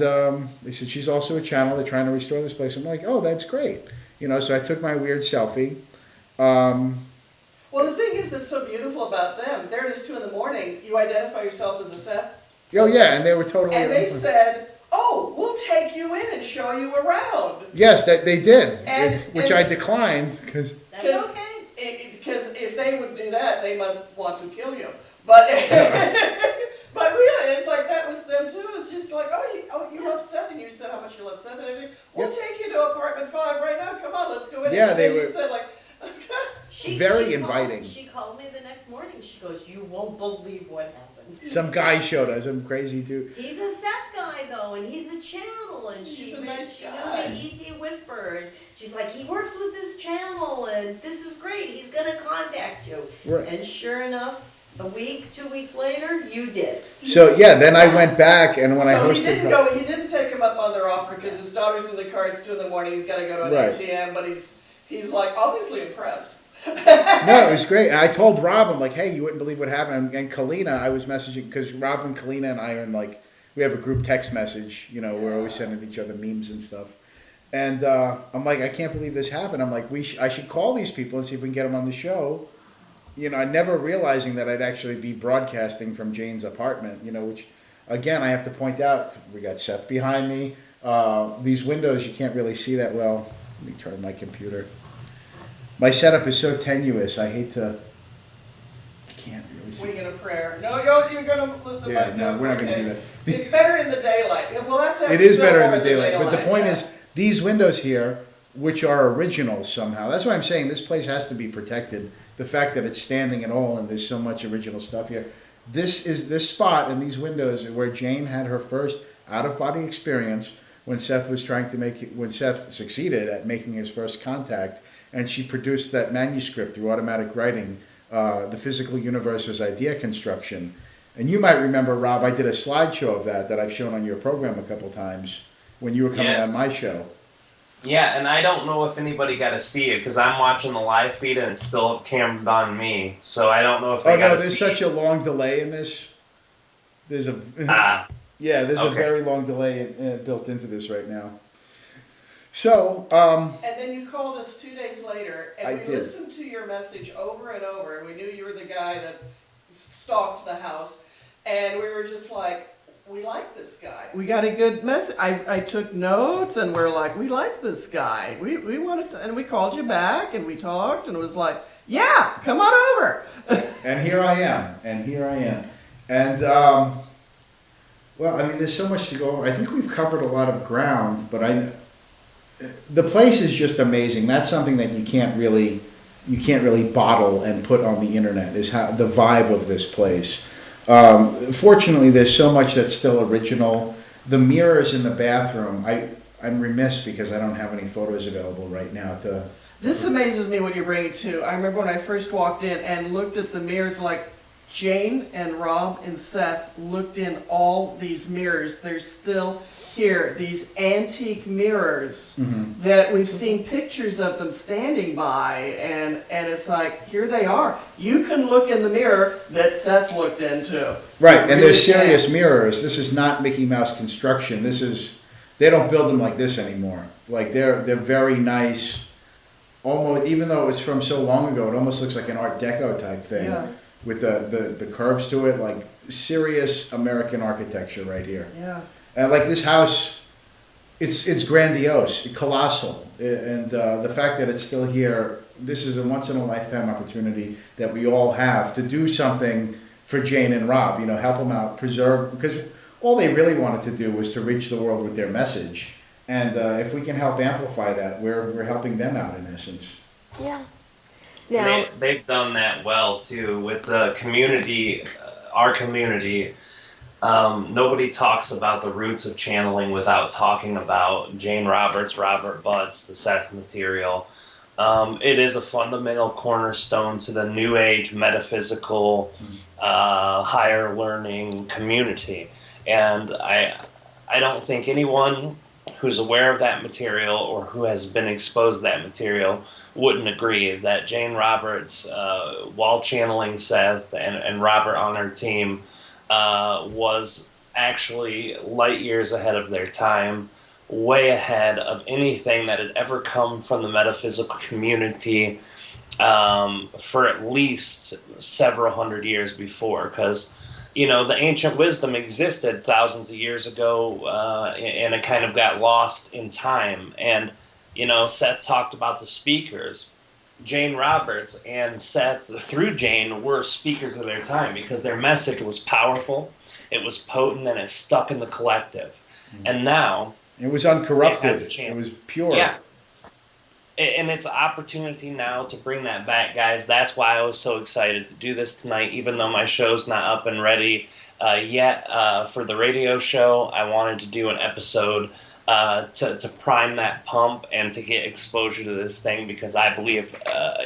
they said, she's also a channel. They're trying to restore this place. I'm like, oh, that's great. So I took my weird selfie. Well, the thing is that's so beautiful about them. There it is 2 in. You identify yourself as a Seth. Oh, yeah, and they were totally... And they said, oh, we'll take you in and show you around. Yes, they did, which and I declined. Because if they would do that, they must want to kill you. But... But really, it's like that was them too. It's just like, you love Seth, and you said how much you love Seth and everything. We'll take you to apartment 5 right now. Come on, let's go in. Yeah, and they then were you said very inviting. She called me the next morning. She goes, you won't believe what happened. Some guy showed us, some crazy dude. He's a Seth guy though, and he's a channel, and she knew the ET Whisperer, and she's like, he works with this channel, and this is great. He's gonna contact you. Right. And sure enough, a week, 2 weeks later, you did. So yeah, then I went back, and when I hosted, he didn't take him up on their offer because his daughter's in the car. It's 2 in. He's got to go to an ATM, but he's like obviously impressed. No, it was great. And I told Rob, I'm like, hey, you wouldn't believe what happened. And Kalina, I was messaging because Rob and Kalina and I are in we have a group text message. We're always sending each other memes and stuff. And I'm like, I can't believe this happened. I'm like, I should call these people and see if we can get them on the show. I never realizing that I'd actually be broadcasting from Jane's apartment, which, again, I have to point out, we got Seth behind me. These windows, you can't really see that well. Let me turn my computer. My setup is so tenuous, I hate to, I can't really see. We're going to prayer. No, you're going to... Yeah, no, we're not going to do that. It's better in the daylight. We'll have to have it is better in the daylight, but the point is, these windows here, which are original somehow, that's why I'm saying this place has to be protected. The fact that it's standing at all and there's so much original stuff here. This spot and these windows where Jane had her first out-of-body experience when Seth was trying to when Seth succeeded at making his first contact, and she produced that manuscript through automatic writing, The Physical Universe's Idea Construction. And you might remember, Rob, I did a slideshow of that I've shown on your program a couple times when you were coming on my show. Yeah, and I don't know if anybody got to see it because I'm watching the live feed and it's still cammed on me. So I don't know if they got to see it. There's such a long delay in this. There's a a very long delay built into this right now. So, and then you called us 2 days later, and we listened to your message over and over, and we knew you were the guy that stalked the house, and we were just like, we like this guy. We got a good message. I took notes, and we're like, we like this guy. We wanted to, and we called you back, and we talked, and it was like, yeah, come on over. And here I am. And, well, I mean, there's so much to go over. I think we've covered a lot of ground, but the place is just amazing. That's something that you can't really bottle and put on the internet, is how the vibe of this place. Fortunately, there's so much that's still original. The mirrors in the bathroom, I'm remiss because I don't have any photos available right now. This amazes me when you bring it to. I remember when I first walked in and looked at the mirrors, like Jane and Rob and Seth looked in all these mirrors. They're still here, these antique mirrors that we've seen pictures of them standing by, and it's like, here they are. You can look in the mirror that Seth looked into. Right, and they're serious mirrors. This is not Mickey Mouse construction. They don't build them like this anymore. Like they're very nice. Almost, even though it was from so long ago, it almost looks like an Art Deco type thing. Yeah. With the curves to it, like serious American architecture right here. Yeah. And like this house, it's grandiose, colossal, and the fact that it's still here, this is a once in a lifetime opportunity that we all have to do something for Jane and Rob. Help them out, preserve, because all they really wanted to do was to reach the world with their message, and if we can help amplify that, we're helping them out in essence. Yeah. Now, they've done that well too with the community, our community. Nobody talks about the roots of channeling without talking about Jane Roberts, Robert Butts, the Seth material. It is a fundamental cornerstone to the New Age metaphysical, higher learning community. And I don't think anyone who's aware of that material or who has been exposed to that material wouldn't agree that Jane Roberts, while channeling Seth and Robert on her team, was actually light years ahead of their time, way ahead of anything that had ever come from the metaphysical community for at least several hundred years before. Because, the ancient wisdom existed thousands of years ago, and it kind of got lost in time. And Seth talked about the speakers. Jane Roberts and Seth, through Jane, were speakers of their time because their message was powerful, it was potent, and it stuck in the collective. And now... It was uncorrupted. It was pure. Yeah. And it's an opportunity now to bring that back, guys. That's why I was so excited to do this tonight, even though my show's not up and ready yet. For the radio show, I wanted to do an episode to prime that pump and to get exposure to this thing because I believe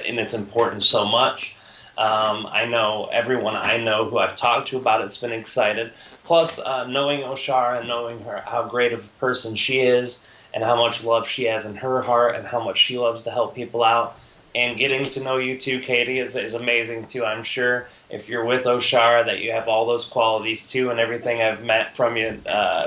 in its importance so much. I know everyone I know who I've talked to about it's been excited. Plus, knowing Oshara and knowing her, how great of a person she is and how much love she has in her heart and how much she loves to help people out. And getting to know you too, Katie, is amazing too. I'm sure if you're with Oshara that you have all those qualities too, and everything I've met from you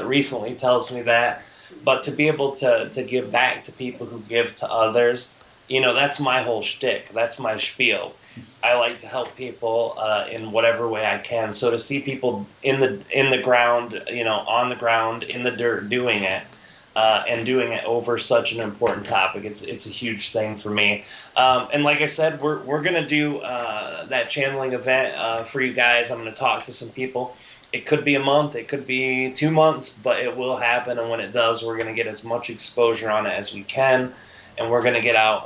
recently tells me that. But to be able to give back to people who give to others, that's my whole shtick. That's my spiel. I like to help people in whatever way I can. So to see people in the ground, on the ground, in the dirt, doing it, and doing it over such an important topic, it's a huge thing for me. And like I said, we're gonna do that channeling event for you guys. I'm gonna talk to some people. It could be a month, it could be 2 months, but it will happen. And when it does, we're going to get as much exposure on it as we can. And we're going to get out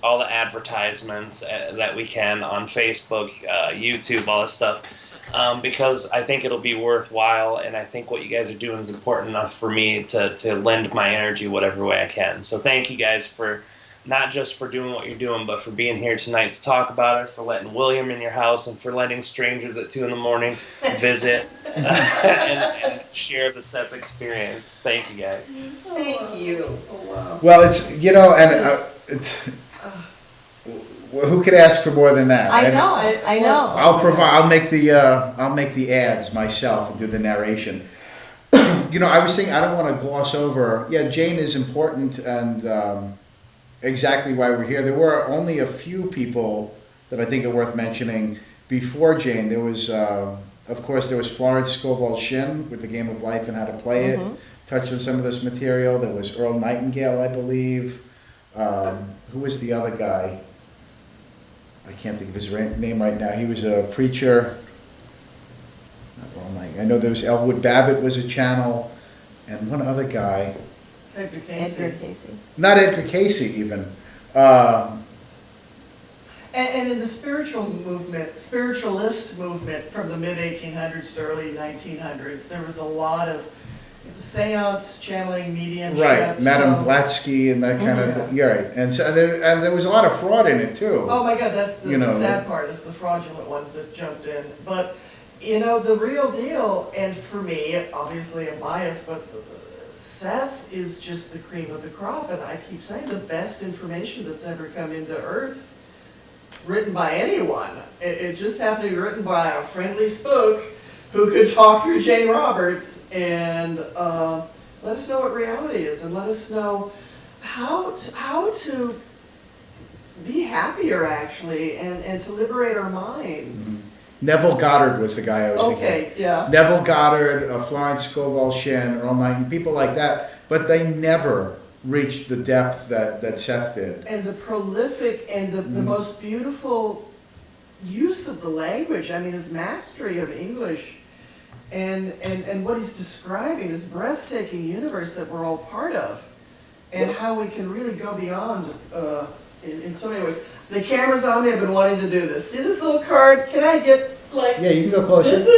all the advertisements that we can on Facebook, YouTube, all this stuff. because I think it'll be worthwhile, and I think what you guys are doing is important enough for me to lend my energy whatever way I can. So thank you guys for not just for doing what you're doing, but for being here tonight to talk about it, for letting William in your house, and for letting strangers at 2 a.m. visit and share the Seth experience. Thank you guys. Thank you. Oh, wow. Well, it's, you know, and who could ask for more than that? I And know, I know. I'll provide. I'll make the ads myself and do the narration. You know, I was thinking I don't want to gloss over. Yeah, Jane is important and exactly why we're here. There were only a few people that I think are worth mentioning before Jane. There was, of course, there was Florence Scovel Shin with the Game of Life and How to Play It. Touched on some of this material. There was Earl Nightingale, I believe. Who was the other guy? I can't think of his name right now. He was a preacher. I know there was Elwood Babbitt was a channel, and one other guy. Edgar Casey. Edgar Casey. Not Edgar Casey even. And in the spiritual movement, spiritualist movement from the mid-1800s to early 1900s, there was a lot of seance, channeling, mediumship. Right, Madame Blavatsky and that kind of thing. You're right. And so there was a lot of fraud in it too. Oh my God, that's the, You know, the sad part, is the fraudulent ones that jumped in. But, you know, the real deal, and for me, obviously I'm biased, but Seth is just the cream of the crop, and I keep saying the best information that's ever come into Earth, written by anyone. It just happened to be written by a friendly spook who could talk through Jane Roberts and let us know what reality is, and let us know how to be happier, actually, and to liberate our minds. Neville Goddard was the guy I was thinking. Okay, yeah. Neville Goddard, Florence Scovel Shin, Earl Nightingale, people like that, but they never reached the depth that Seth did. And the prolific and the most beautiful use of the language. I mean, his mastery of English and what he's describing, this breathtaking universe that we're all part of, and how we can really go beyond in so many ways. The camera's on me. I've been wanting to do this. See this little card? Can I get, like... Yeah, you can go closer. This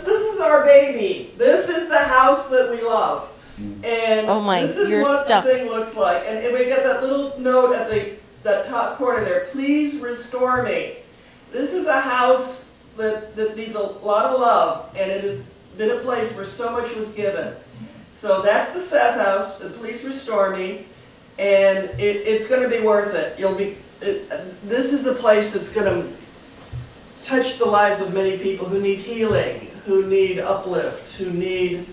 is our baby. This is the house that we love. And Oh my, this is you're what stuck. the thing looks like. And we get that little note at that top corner there. Please restore me. This is a house that needs a lot of love, and it has been a place where so much was given. So that's the Seth house, and please restore me. And it's going to be worth it. This is a place that's going to touch the lives of many people who need healing, who need uplift, who need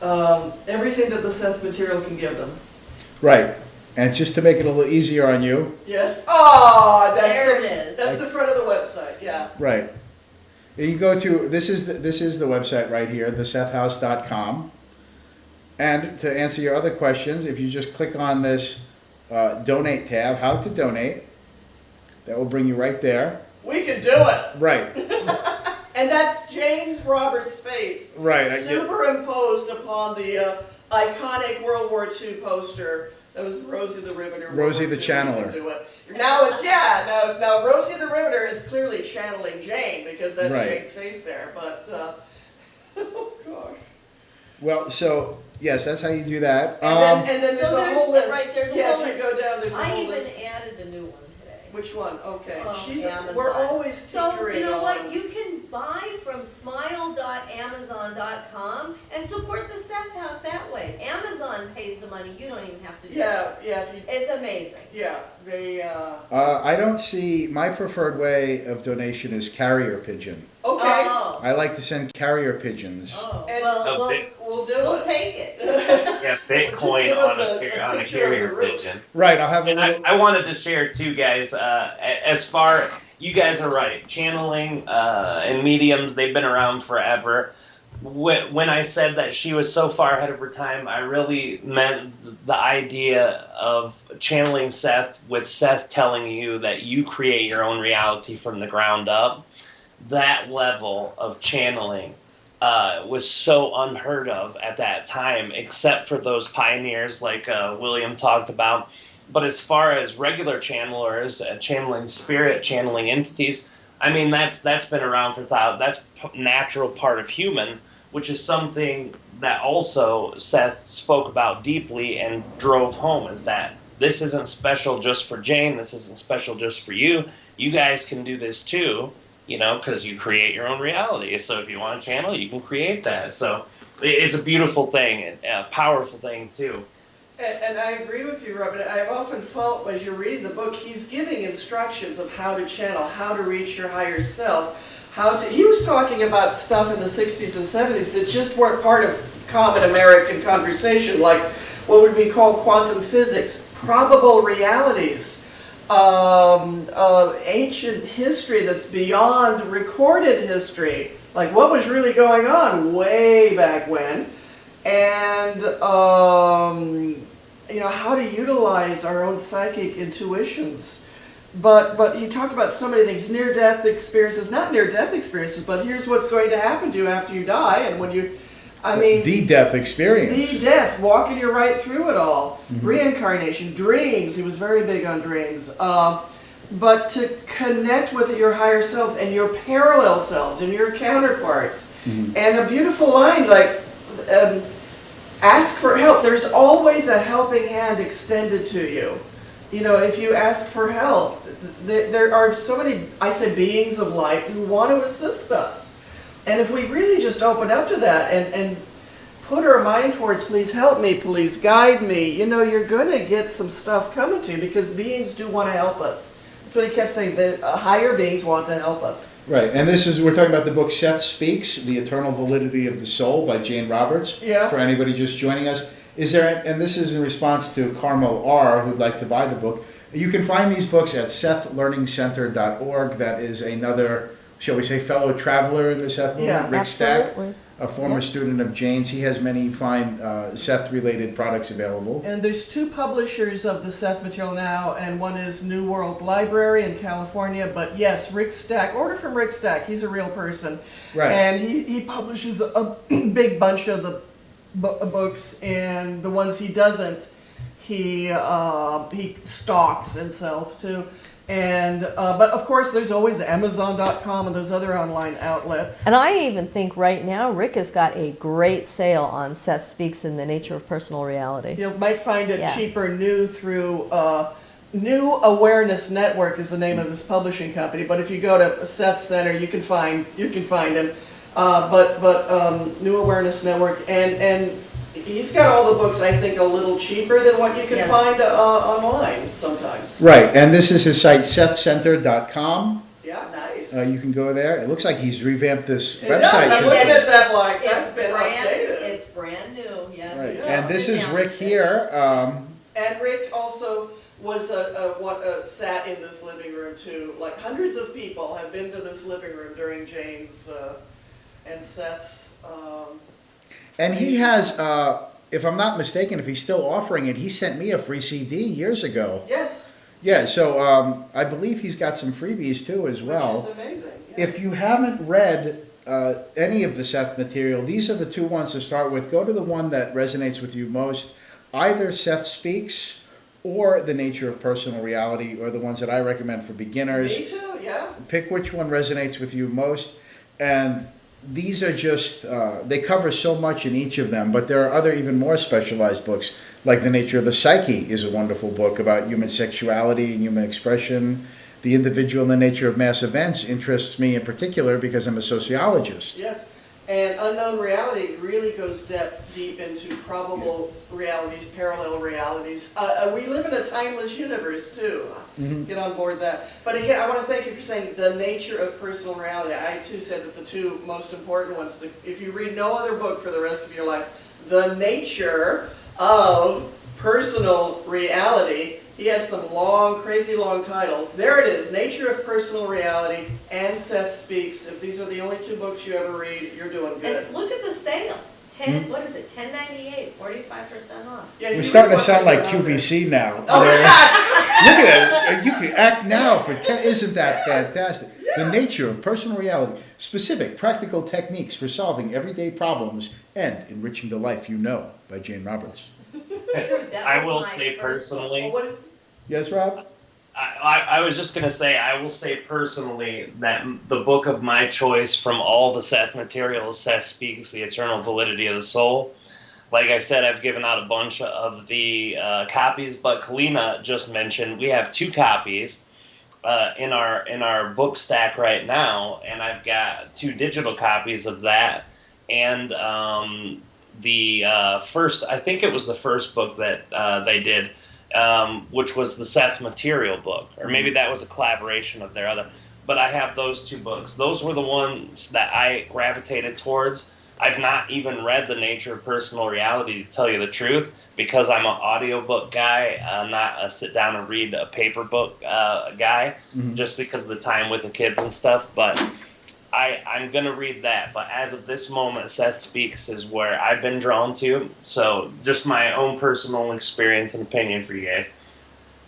everything that the Seth material can give them. Right. And just to make it a little easier on you. Yes. Oh, There it is. That's the front of the website. Yeah. Right. You go to, this is the website right here, thesethhouse.com. And to answer your other questions, if you just click on this donate tab, how to donate, that will bring you right there. We could do it. Right. And that's James Roberts' face. Right. Superimposed upon the iconic World War II poster. That was Rosie the Riveter. Rosie World War the II. Channeler. Do it. Now it's, now Rosie the Riveter is clearly channeling Jane, because that's Right. Jane's face there. But, oh gosh. Well, so, yes, that's how you do that. And then there's So a whole list. right, there's a yeah, whole if you go down, there's a I whole even list. added the new one today. Which one? Okay. Amazon. We're always So, tinkering you know on. what? You can buy from smile.amazon.com and support the Seth House that way. Amazon pays the money. You don't even have to do it. Yeah. If you, It's amazing. yeah. They. I don't see, my preferred way of donation is carrier pigeon. Okay. Oh. I like to send carrier pigeons. Oh. And- Well, Oh, We'll do we'll it. take it. Yeah, Bitcoin give on them a the on a picture of carrier the roof. pigeon. Right, I'll have a And little... I wanted to share too, guys. As far you guys are right, channeling and mediums, they've been around forever. When I said that she was so far ahead of her time, I really meant the idea of channeling Seth, with Seth telling you that you create your own reality from the ground up. That level of channeling was so unheard of at that time, except for those pioneers like William talked about. But as far as regular channelers, channeling spirit, channeling entities, I mean, that's been around for thousands. That's natural part of human, which is something that also Seth spoke about deeply and drove home, is that this isn't special just for Jane. This isn't special just for you. You guys can do this too, because you create your own reality. So if you want a channel, you can create that. So it's a beautiful thing, and a powerful thing too. And I agree with you, Robin. I've often felt, as you're reading the book, he's giving instructions of how to channel, how to reach your higher self, he was talking about stuff in the 60s and 70s that just weren't part of common American conversation, like what would be called quantum physics, probable realities, ancient history that's beyond recorded history, like what was really going on way back when, and how to utilize our own psychic intuitions. But he talked about so many things, near-death experiences, not near-death experiences, but here's what's going to happen to you after you die, and when you, the death experience. The death, walking you right through it all. Mm-hmm. Reincarnation, dreams, he was very big on dreams. But to connect with your higher selves and your parallel selves and your counterparts. Mm-hmm. And a beautiful line like, ask for help. There's always a helping hand extended to you. If you ask for help, there are so many, beings of light who want to assist us. And if we really just open up to that and put our mind towards, please help me, please guide me, you're going to get some stuff coming to you, because beings do want to help us. That's what he kept saying, the higher beings want to help us. Right, and we're talking about the book Seth Speaks, The Eternal Validity of the Soul by Jane Roberts. Yeah. For anybody just joining us. And this is in response to Carmel R., who'd like to buy the book. You can find these books at SethLearningCenter.org. That is another, shall we say, fellow traveler in the Seth movement, Yeah, Rick absolutely. Stack, a former student of Jane's. He has many fine Seth-related products available. And there's two publishers of the Seth material now, and one is New World Library in California. But yes, Rick Stack, order from Rick Stack. He's a real person. Right. And he publishes a big bunch of the books, and the ones he doesn't, he stocks and sells too. And but of course, there's always Amazon.com and those other online outlets. And I even think right now Rick has got a great sale on Seth Speaks in the Nature of Personal Reality. You might find it cheaper new through New Awareness Network is the name of his publishing company. But if you go to Seth Center, you can find him. But New Awareness Network, and he's got all the books, I think, a little cheaper than what you can find online sometimes. Right, and this is his site, SethCenter.com. Yeah, nice. You can go there. It looks like he's revamped this It website. does. I'm looking at that It's been updated. It's brand new, yeah. Right, Yeah. and this is Rick here. And Rick also was sat in this living room too. Like hundreds of people have been to this living room during Jane's and Seth's. And he has, if I'm not mistaken, if he's still offering it, he sent me a free CD years ago. Yes. Yeah, so I believe he's got some freebies too as well. Which is amazing. Yeah. If you haven't read any of the Seth material, these are the two ones to start with. Go to the one that resonates with you most, either Seth Speaks or The Nature of Personal Reality, or the ones that I recommend for beginners. Me too, yeah. Pick which one resonates with you most, and these are just, they cover so much in each of them, but there are other even more specialized books, like The Nature of the Psyche is a wonderful book about human sexuality and human expression. The Individual and the Nature of Mass Events interests me in particular because I'm a sociologist. Yes, and Unknown Reality really goes deep into probable realities, parallel realities. We live in a timeless universe too. Mm-hmm. Get on board that. But again, I want to thank you for saying The Nature of Personal Reality. I too said that the two most important ones, if you read no other book for the rest of your life, The Nature of Personal Reality. He had some long, crazy long titles. There it is, Nature of Personal Reality and Seth Speaks. If these are the only two books you ever read, you're doing good. And look at the sale. What is it? $10.98, 45% off. Yeah, We're starting to sound like QVC now. Oh, Look at that. You can act now for 10. Isn't that fantastic? Yeah. The Nature of Personal Reality. Specific practical techniques for solving everyday problems and enriching the life you know, by Jane Roberts. I will say personally, What is Yes, Rob? I was just going to say, I will say personally that the book of my choice from all the Seth material is Seth Speaks, The Eternal Validity of the Soul. Like I said, I've given out a bunch of the copies, but Kalina just mentioned we have 2 copies in our book stack right now, and I've got 2 digital copies of that. And the first, I think it was the first book that they did, which was the Seth material book, or maybe that was a collaboration of their other. But I have those 2 books. Those were the ones that I gravitated towards. I've not even read The Nature of Personal Reality, to tell you the truth, because I'm an audiobook guy, not a sit down and read a paper book guy, just because of the time with the kids and stuff. But I'm going to read that. But as of this moment, Seth Speaks is where I've been drawn to. So just my own personal experience and opinion for you guys.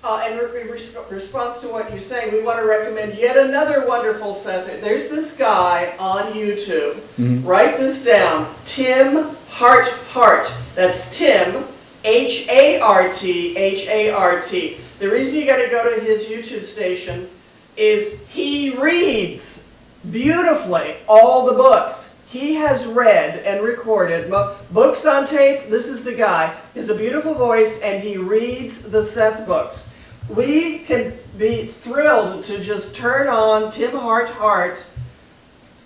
And in response to what you say, we want to recommend yet another wonderful Seth. There's this guy on YouTube. Write this down. Tim Hart. That's Tim, H-A-R-T, H-A-R-T. The reason you got to go to his YouTube station is he reads beautifully all the books. He has read and recorded books on tape. This is the guy. He has a beautiful voice, and he reads the Seth books. We can be thrilled to just turn on Tim Hart.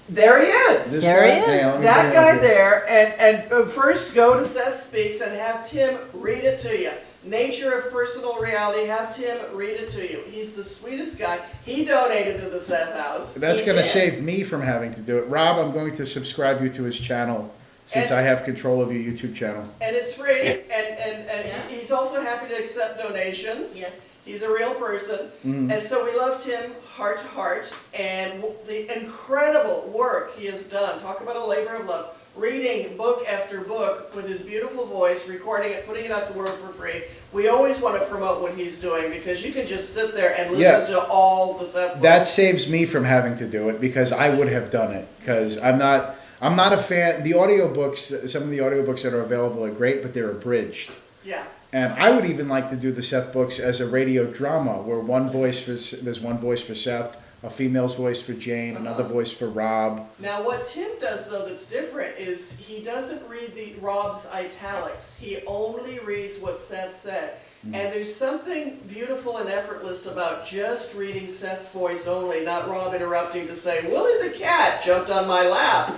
There he is. There he is. That guy there. And first go to Seth Speaks and have Tim read it to you. Nature of Personal Reality, have Tim read it to you. He's the sweetest guy. He donated to the Seth House. That's going to save me from having to do it. Rob, I'm going to subscribe you to his channel since I have control of your YouTube channel. And it's free. And he's also happy to accept donations. Yes. He's a real person. And so we love Tim Hart and the incredible work he has done. Talk about a labor of love. Reading book after book with his beautiful voice, recording it, putting it out to the world for free. We always want to promote what he's doing because you can just sit there and listen to all the Seth books. That saves me from having to do it because I would have done it because I'm not a fan. The audiobooks, some of the audiobooks that are available are great, but they're abridged. Yeah. And I would even like to do the Seth books as a radio drama where there's one voice for Seth, a female's voice for Jane, another voice for Rob. Now what Tim does though that's different is he doesn't read Rob's italics. He only reads what Seth said. And there's something beautiful and effortless about just reading Seth's voice only, not Rob interrupting to say, Willie the cat jumped on my lap.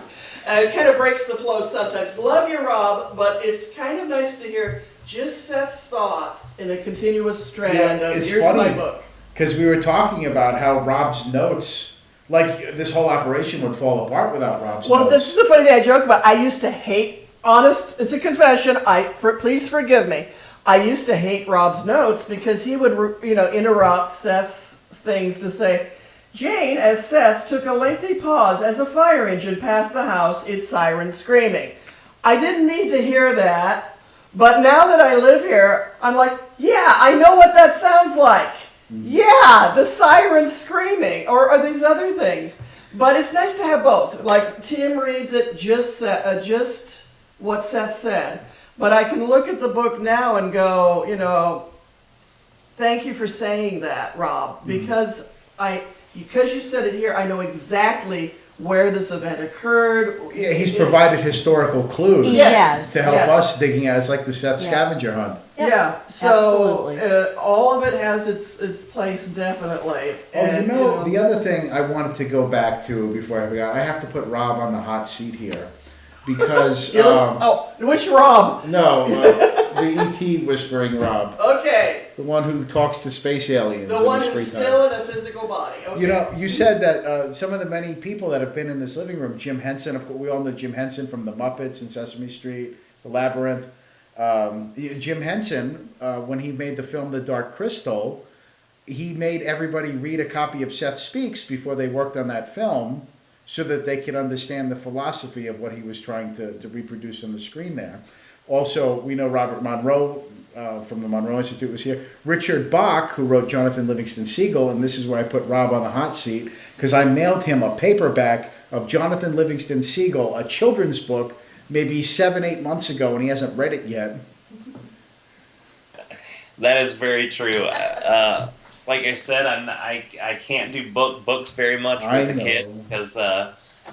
It kind of breaks the flow sometimes. Love you, Rob, but it's kind of nice to hear just Seth's thoughts in a continuous strand of here's my book. Because we were talking about how Rob's notes, like this whole operation would fall apart without Rob's notes. Well, this is the funny thing I joke about. I used to hate, honest, it's a confession, please forgive me. I used to hate Rob's notes because he would, interrupt Seth's things to say, Jane, as Seth took a lengthy pause as a fire engine passed the house, its siren screaming. I didn't need to hear that, but now that I live here, I'm like, yeah, I know what that sounds like. Yeah, the siren screaming, or these other things. But it's nice to have both. Like Tim reads it just what Seth said. But I can look at the book now and go, thank you for saying that, Rob, because you said it here, I know exactly where this event occurred. Yeah, he's provided historical clues to help us digging out. It's like the Seth scavenger hunt. Yep. Yeah, so all of it has its place definitely. And, the other thing I wanted to go back to before I forgot, I have to put Rob on the hot seat here. Because which Rob? No, the ET whispering Rob. Okay. The one who talks to space aliens. The one who's still in a physical body. Okay. You said that some of the many people that have been in this living room, Jim Henson, of course, we all know Jim Henson from the Muppets and Sesame Street, The Labyrinth. Jim Henson, when he made the film The Dark Crystal, he made everybody read a copy of Seth Speaks before they worked on that film, so that they could understand the philosophy of what he was trying to reproduce on the screen there. Also, we know Robert Monroe from the Monroe Institute was here. Richard Bach, who wrote Jonathan Livingston Seagull, and this is where I put Rob on the hot seat, because I mailed him a paperback of Jonathan Livingston Seagull, a children's book, maybe 7-8 months ago, and he hasn't read it yet. That is very true. like I said, I can't do books very much I with the know. kids because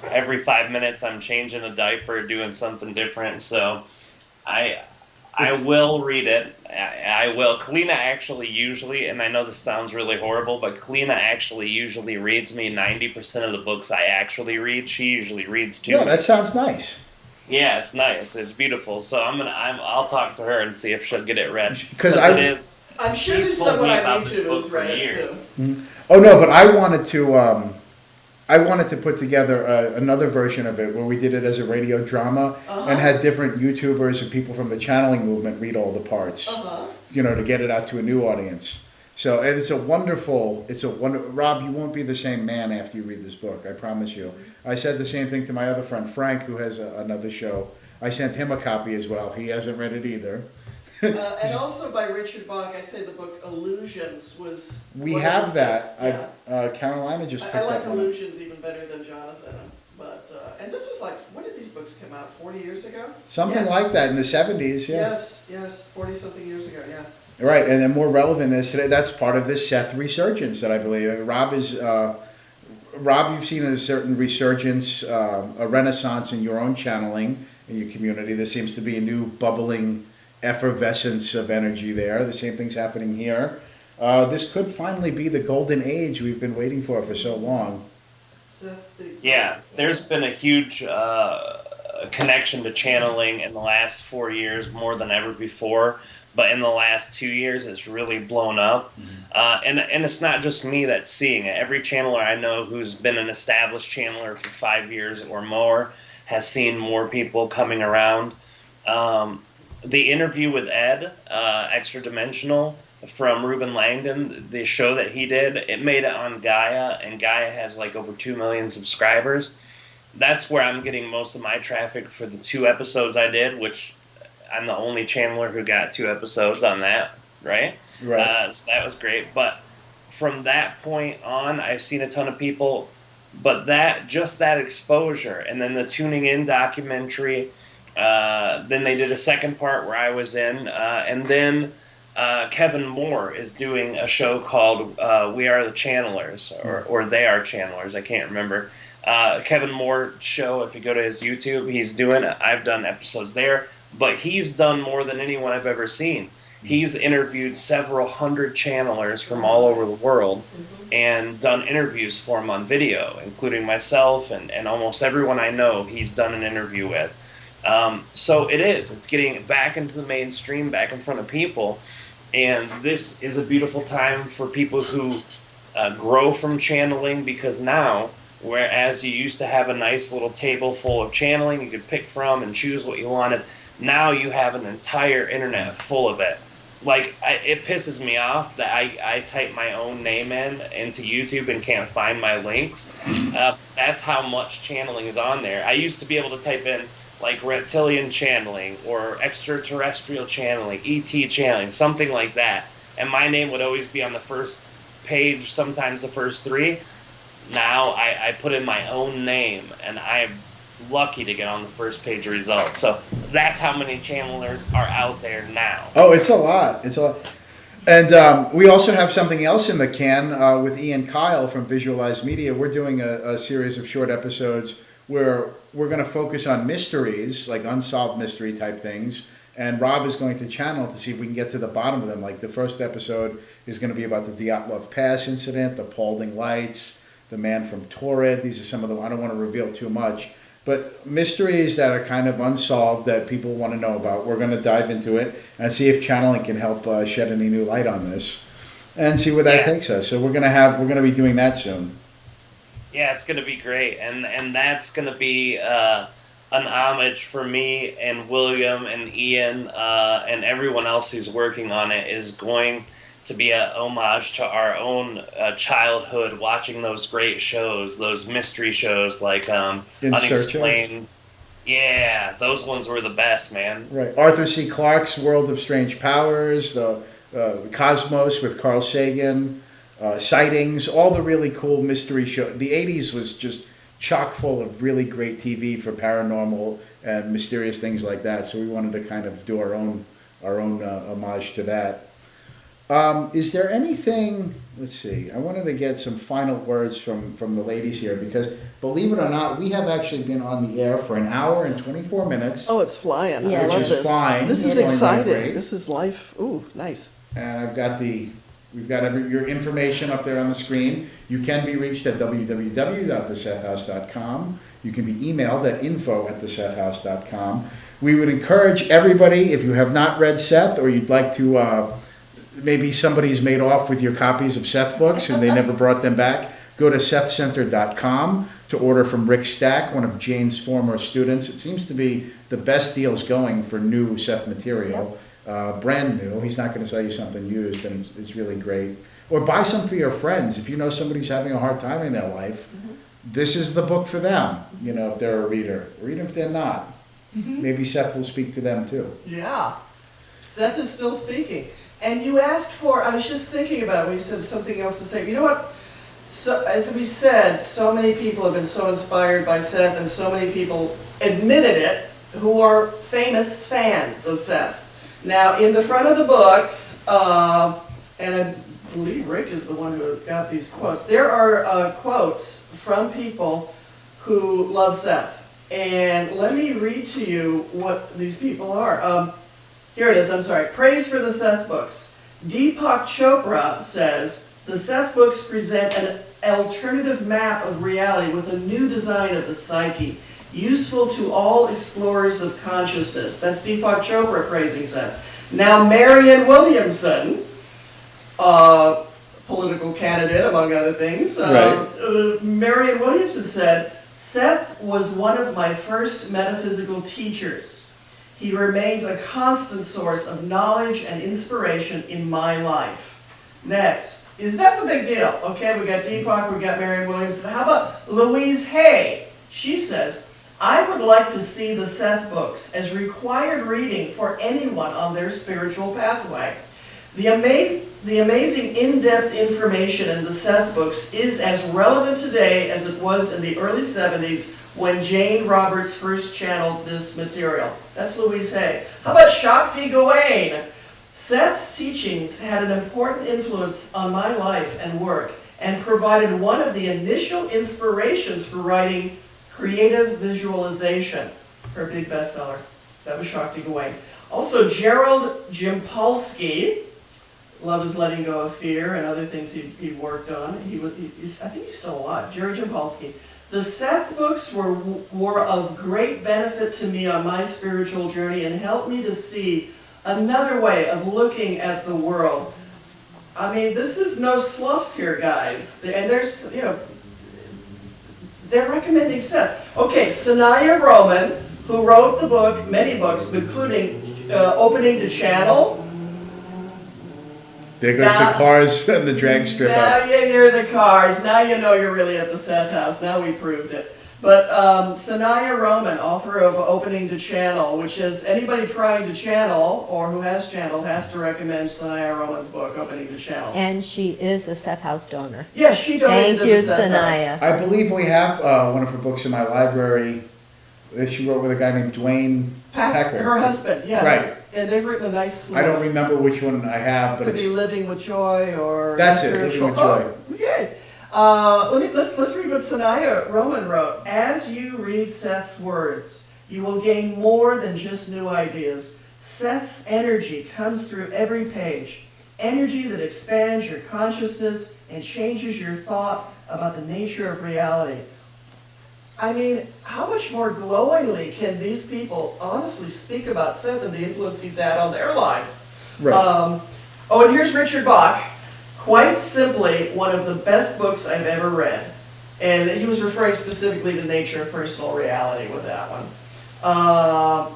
every 5 minutes I'm changing a diaper, doing something different. So I will read it. I will. Kalina actually usually, and I know this sounds really horrible, but Kalina actually usually reads me 90% of the books I actually read. She usually reads to Yeah, me. that sounds nice. Yeah, it's nice. It's beautiful. So I'll talk to her and see if she'll get it read. Because it is. I'm sure She's there's told someone me on about this YouTube book who's for read it years. too. Oh no, but I wanted to put together another version of it where we did it as a radio drama and had different YouTubers and people from the channeling movement read all the parts, to get it out to a new audience. So and it's a wonderful. Rob, you won't be the same man after you read this book. I promise you. I said the same thing to my other friend Frank, who has another show. I sent him a copy as well. He hasn't read it either. And also by Richard Bach, I say the book Illusions was. We one have of that. Yeah. Carolina just picked I like that one up. Illusions even better than Jonathan. But and this was like, when did these books come out? 40 years ago? Something Yes. like that in the 70s, yeah. Yes, 40 something years ago, yeah. Right, and then more relevant is today. That's part of this Seth resurgence that I believe. Rob, you've seen a certain resurgence, a renaissance in your own channeling in your community. There seems to be a new bubbling effervescence of energy there. The same thing's happening here. This could finally be the golden age we've been waiting for so long. Yeah, there's been a huge connection to channeling in the last 4 years more than ever before. But in the last 2 years, it's really blown up. And it's not just me that's seeing it. Every channeler I know who's been an established channeler for 5 years or more has seen more people coming around. The interview with Ed, Extra Dimensional, from Ruben Langdon, the show that he did, it made it on Gaia, and Gaia has like over 2 million subscribers. That's where I'm getting most of my traffic for the 2 episodes I did, which I'm the only channeler who got 2 episodes on that, right? Right. So that was great. But from that point on, I've seen a ton of people. But that exposure, and then the tuning in documentary. Then they did a second part where I was in, and then Kevin Moore is doing a show called We Are the Channelers, or They Are Channelers. I can't remember. Kevin Moore show. If you go to his YouTube, he's doing. I've done episodes there. But he's done more than anyone I've ever seen. He's interviewed several hundred channelers from all over the world and done interviews for them on video, including myself and almost everyone I know he's done an interview with. So it's getting back into the mainstream, back in front of people. And this is a beautiful time for people who grow from channeling, because now, whereas you used to have a nice little table full of channeling you could pick from and choose what you wanted, now you have an entire internet full of it. Like, it pisses me off that I type my own name into YouTube and can't find my links. That's how much channeling is on there. I used to be able to type in, like, reptilian channeling or extraterrestrial channeling, ET channeling, something like that. And my name would always be on the first page, sometimes the first 3. Now I put in my own name, and I'm lucky to get on the first page results. So that's how many channelers are out there now. Oh, it's a lot. And we also have something else in the can with Ian Kyle from Visualized Media. We're doing a series of short episodes where we're going to focus on mysteries, like unsolved mystery type things. And Rob is going to channel to see if we can get to the bottom of them. Like, the first episode is going to be about the Dyatlov Pass incident, the Paulding Lights, the man from Torrid. These are some of them. I don't want to reveal too much. But mysteries that are kind of unsolved that people want to know about. We're going to dive into it and see if channeling can help shed any new light on this, and see where that takes us. So we're going to be doing that soon. Yeah, it's going to be great, and that's going to be an homage for me and William and Ian and everyone else who's working on it. Is going to be a homage to our own childhood, watching those great shows, those mystery shows like Unexplained. Yeah, those ones were the best, man. Right. Arthur C. Clarke's World of Strange Powers, the Cosmos with Carl Sagan, Sightings, all the really cool mystery shows. The 80s was just chock full of really great TV for paranormal and mysterious things like that. So we wanted to kind of do our own homage to that. Is there anything, let's see, I wanted to get some final words from the ladies here, because believe it or not, we have actually been on the air for an hour and 24 minutes. Oh, it's flying. Yeah. I Which love is this. flying. This is It's going by exciting. great. This is life. Ooh, nice. And we've got your information up there on the screen. You can be reached at www.thesethhouse.com. You can be emailed at info@thesethhouse.com. We would encourage everybody, if you have not read Seth, or you'd like to, maybe somebody's made off with your copies of Seth books and they never brought them back, go to sethcenter.com to order from Rick Stack, one of Jane's former students. It seems to be the best deals going for new Seth material. Brand new. He's not going to sell you something used, and it's really great. Or buy some for your friends. If you know somebody's having a hard time in their life, this is the book for them, if they're a reader. Or even if they're not. Maybe Seth will speak to them too. Yeah. Seth is still speaking. And you asked for, I was just thinking about it when you said something else to say. You know what? So, as we said, so many people have been so inspired by Seth, and so many people admitted it who are famous fans of Seth. Now, in the front of the books, and I believe Rick is the one who got these quotes, there are quotes from people who love Seth. And let me read to you what these people are. Here it is, I'm sorry. Praise for the Seth books. Deepak Chopra says, the Seth books present an alternative map of reality with a new design of the psyche, useful to all explorers of consciousness. That's Deepak Chopra praising Seth. Now, Marianne Williamson, political candidate, among other things, Marianne Williamson said, Seth was one of my first metaphysical teachers. He remains a constant source of knowledge and inspiration in my life. Next, that's a big deal. Okay, we got Deepak, we got Marianne Williamson. How about Louise Hay? She says, I would like to see the Seth books as required reading for anyone on their spiritual pathway. The amazing in-depth information in the Seth books is as relevant today as it was in the early 70s when Jane Roberts first channeled this material. That's Louise Hay. How about Shakti Gawain? Seth's teachings had an important influence on my life and work and provided one of the initial inspirations for writing Creative Visualization, her big bestseller. That was Shakti Gawain. Also, Gerald Jimpolsky, Love is Letting Go of Fear, and other things he worked on. I think he's still alive. Gerald Jimpolsky. The Seth books were of great benefit to me on my spiritual journey and helped me to see another way of looking at the world. I mean, this is no sloughs here, guys. And there's, they're recommending Seth. Okay, Sanaya Roman, who wrote the book, many books, including Opening to Channel. There goes the cars and the drag strip Now up. you hear the cars. Now you know you're really at the Seth house. Now we proved it. But Sanaya Roman, author of Opening to Channel, which is anybody trying to channel or who has channeled has to recommend Sanaya Roman's book, Opening to Channel. And she is a Seth House donor. Yes, she donated Thank to you, the Seth Sanaya. house. I believe we have one of her books in my library that she wrote with a guy named Dwayne Pecker. Her husband, yes. Right. And they've written a nice. I don't remember which one I have, but Could it's be Living with Joy or. That's it, Living with Joy. Oh, okay. Let's read what Sanaya Roman wrote. As you read Seth's words, you will gain more than just new ideas. Seth's energy comes through every page. Energy that expands your consciousness and changes your thought about the nature of reality. I mean, how much more glowingly can these people honestly speak about Seth and the influence he's had on their lives? right. And here's Richard Bach. Quite simply, one of the best books I've ever read. And he was referring specifically to Nature of Personal Reality with that one. I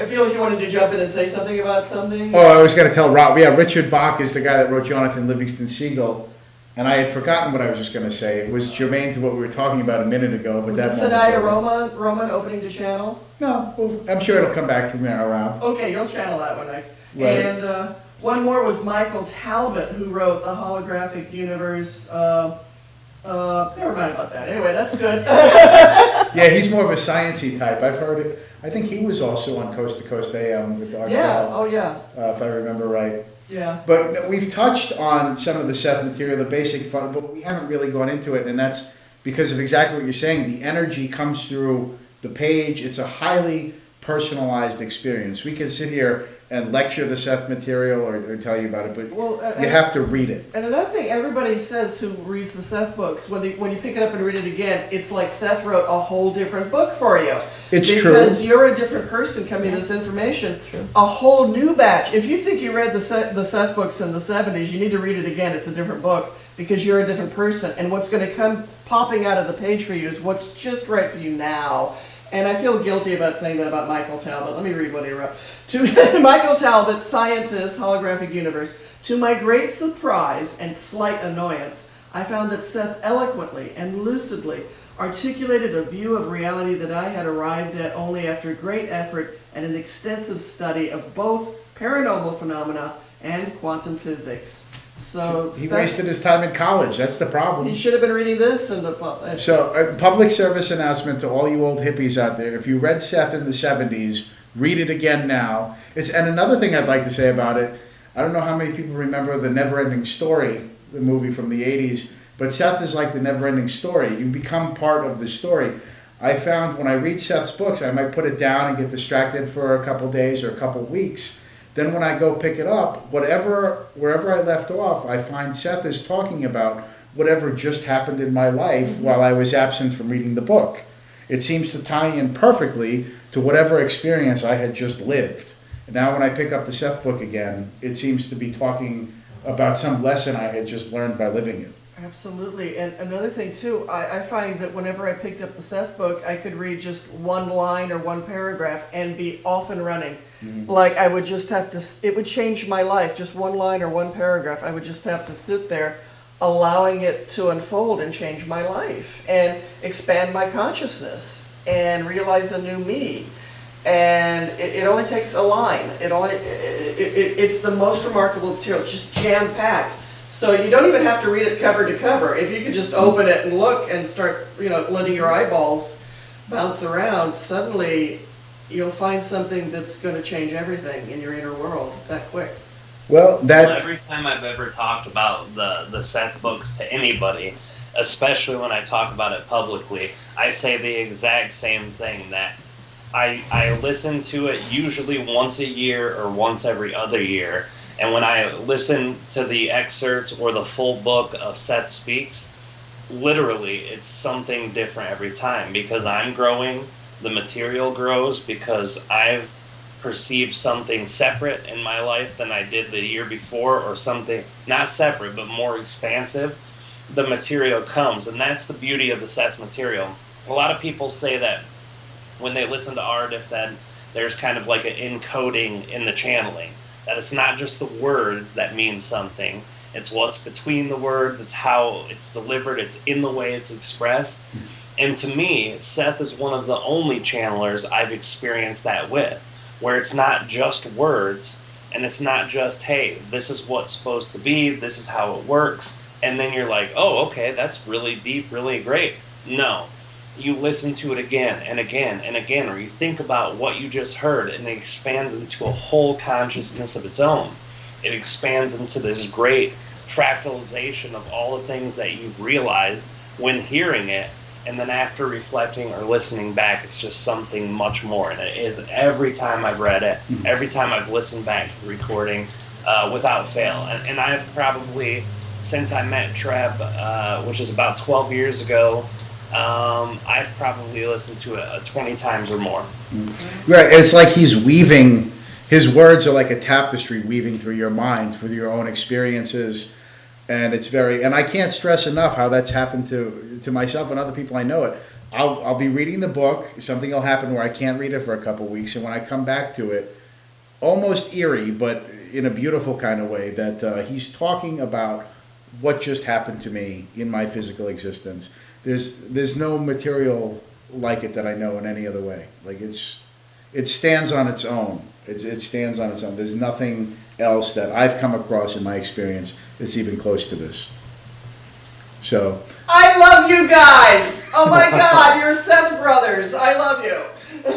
feel like you wanted to jump in and say something about something. Oh, I was going to tell Rob. Yeah, Richard Bach is the guy that wrote Jonathan Livingston Seagull. And I had forgotten what I was just going to say. It was germane to what we were talking about a minute ago, but that Was moment's Sanaya over. Roman Opening to Channel? No, well, I'm sure it'll come back from there around. Okay, you'll channel that one next. Right. And one more was Michael Talbot, who wrote The Holographic Universe. Never mind about that. Anyway, that's good. Yeah, he's more of a sciencey type. I've heard it. I think he was also on Coast to Coast AM with Art Yeah. Bell, Oh yeah. if I remember right. Yeah. But we've touched on some of the Seth material, the basic fun, but we haven't really gone into it, and that's because of exactly what you're saying. The energy comes through the page. It's a highly personalized experience. We can sit here and lecture the Seth material or tell you about it, but Well, you have to read it. And another thing everybody says who reads the Seth books, when you pick it up and read it again, it's like Seth wrote a whole different book for you. It's true. Because you're a different person coming to this information. True. A whole new batch. If you think you read the Seth books in the 70s, you need to read it again. It's a different book because you're a different person. And what's going to come popping out of the page for you is what's just right for you now. And I feel guilty about saying that about Michael Tell, but let me read what he wrote. To Michael Tell, that scientist, holographic universe, to my great surprise and slight annoyance, I found that Seth eloquently and lucidly articulated a view of reality that I had arrived at only after great effort and an extensive study of both paranormal phenomena and quantum physics. So He wasted his time in college. That's the problem. He should have been reading this and So, a public service announcement to all you old hippies out there. If you read Seth in the 70s, read it again now. And another thing I'd like to say about it, I don't know how many people remember The Never-Ending Story, the movie from the 80s, but Seth is like the never-ending story. You become part of the story. I found when I read Seth's books, I might put it down and get distracted for a couple days or a couple weeks. Then when I go pick it up, wherever I left off, I find Seth is talking about whatever just happened in my life while I was absent from reading the book. It seems to tie in perfectly to whatever experience I had just lived. And now when I pick up the Seth book again, it seems to be talking about some lesson I had just learned by living it. Absolutely. And another thing too, I find that whenever I picked up the Seth book, I could read just one line or one paragraph and be off and running. Mm-hmm. Like I would just have to, it would change my life, just one line or one paragraph. I would just have to sit there allowing it to unfold and change my life and expand my consciousness and realize a new me. And it only takes a line. It's the most remarkable material. It's just jam-packed. So you don't even have to read it cover to cover. If you could just open it and look and start, letting your eyeballs bounce around, suddenly you'll find something that's going to change everything in your inner world that quick. Well, Every time I've ever talked about the Seth books to anybody, especially when I talk about it publicly, I say the exact same thing, that I listen to it usually once a year or once every other year. And when I listen to the excerpts or the full book of Seth Speaks, literally it's something different every time, because I'm growing, the material grows, because I've perceived something separate in my life than I did the year before, or something not separate but more expansive. The material comes, and that's the beauty of the Seth material. A lot of people say that when they listen to Aridif, then there's kind of like an encoding in the channeling. That it's not just the words that mean something, it's what's between the words, it's how it's delivered, it's in the way it's expressed. And to me, Seth is one of the only channelers I've experienced that with, where it's not just words, and it's not just, hey, this is what's supposed to be, this is how it works, and then you're like, oh, okay, that's really deep, really great. No. You listen to it again and again and again, or you think about what you just heard, and it expands into a whole consciousness of its own. It expands into this great fractalization of all the things that you've realized when hearing it, and then after reflecting or listening back, it's just something much more. And it is every time I've read it, every time I've listened back to the recording, without fail. And I've probably, since I met Treb, which is about 12 years ago, I've probably listened to it 20 times or more. Right, and it's like he's weaving, his words are like a tapestry weaving through your mind, through your own experiences, and and I can't stress enough how that's happened to myself and other people I know it. I'll be reading the book, something will happen where I can't read it for a couple of weeks, and when I come back to it, almost eerie, but in a beautiful kind of way, that he's talking about what just happened to me in my physical existence. There's no material like it that I know in any other way. Like it stands on its own. It stands on its own. There's nothing else that I've come across in my experience that's even close to this. So I love you guys. Oh my God, you're Seth brothers. I love you.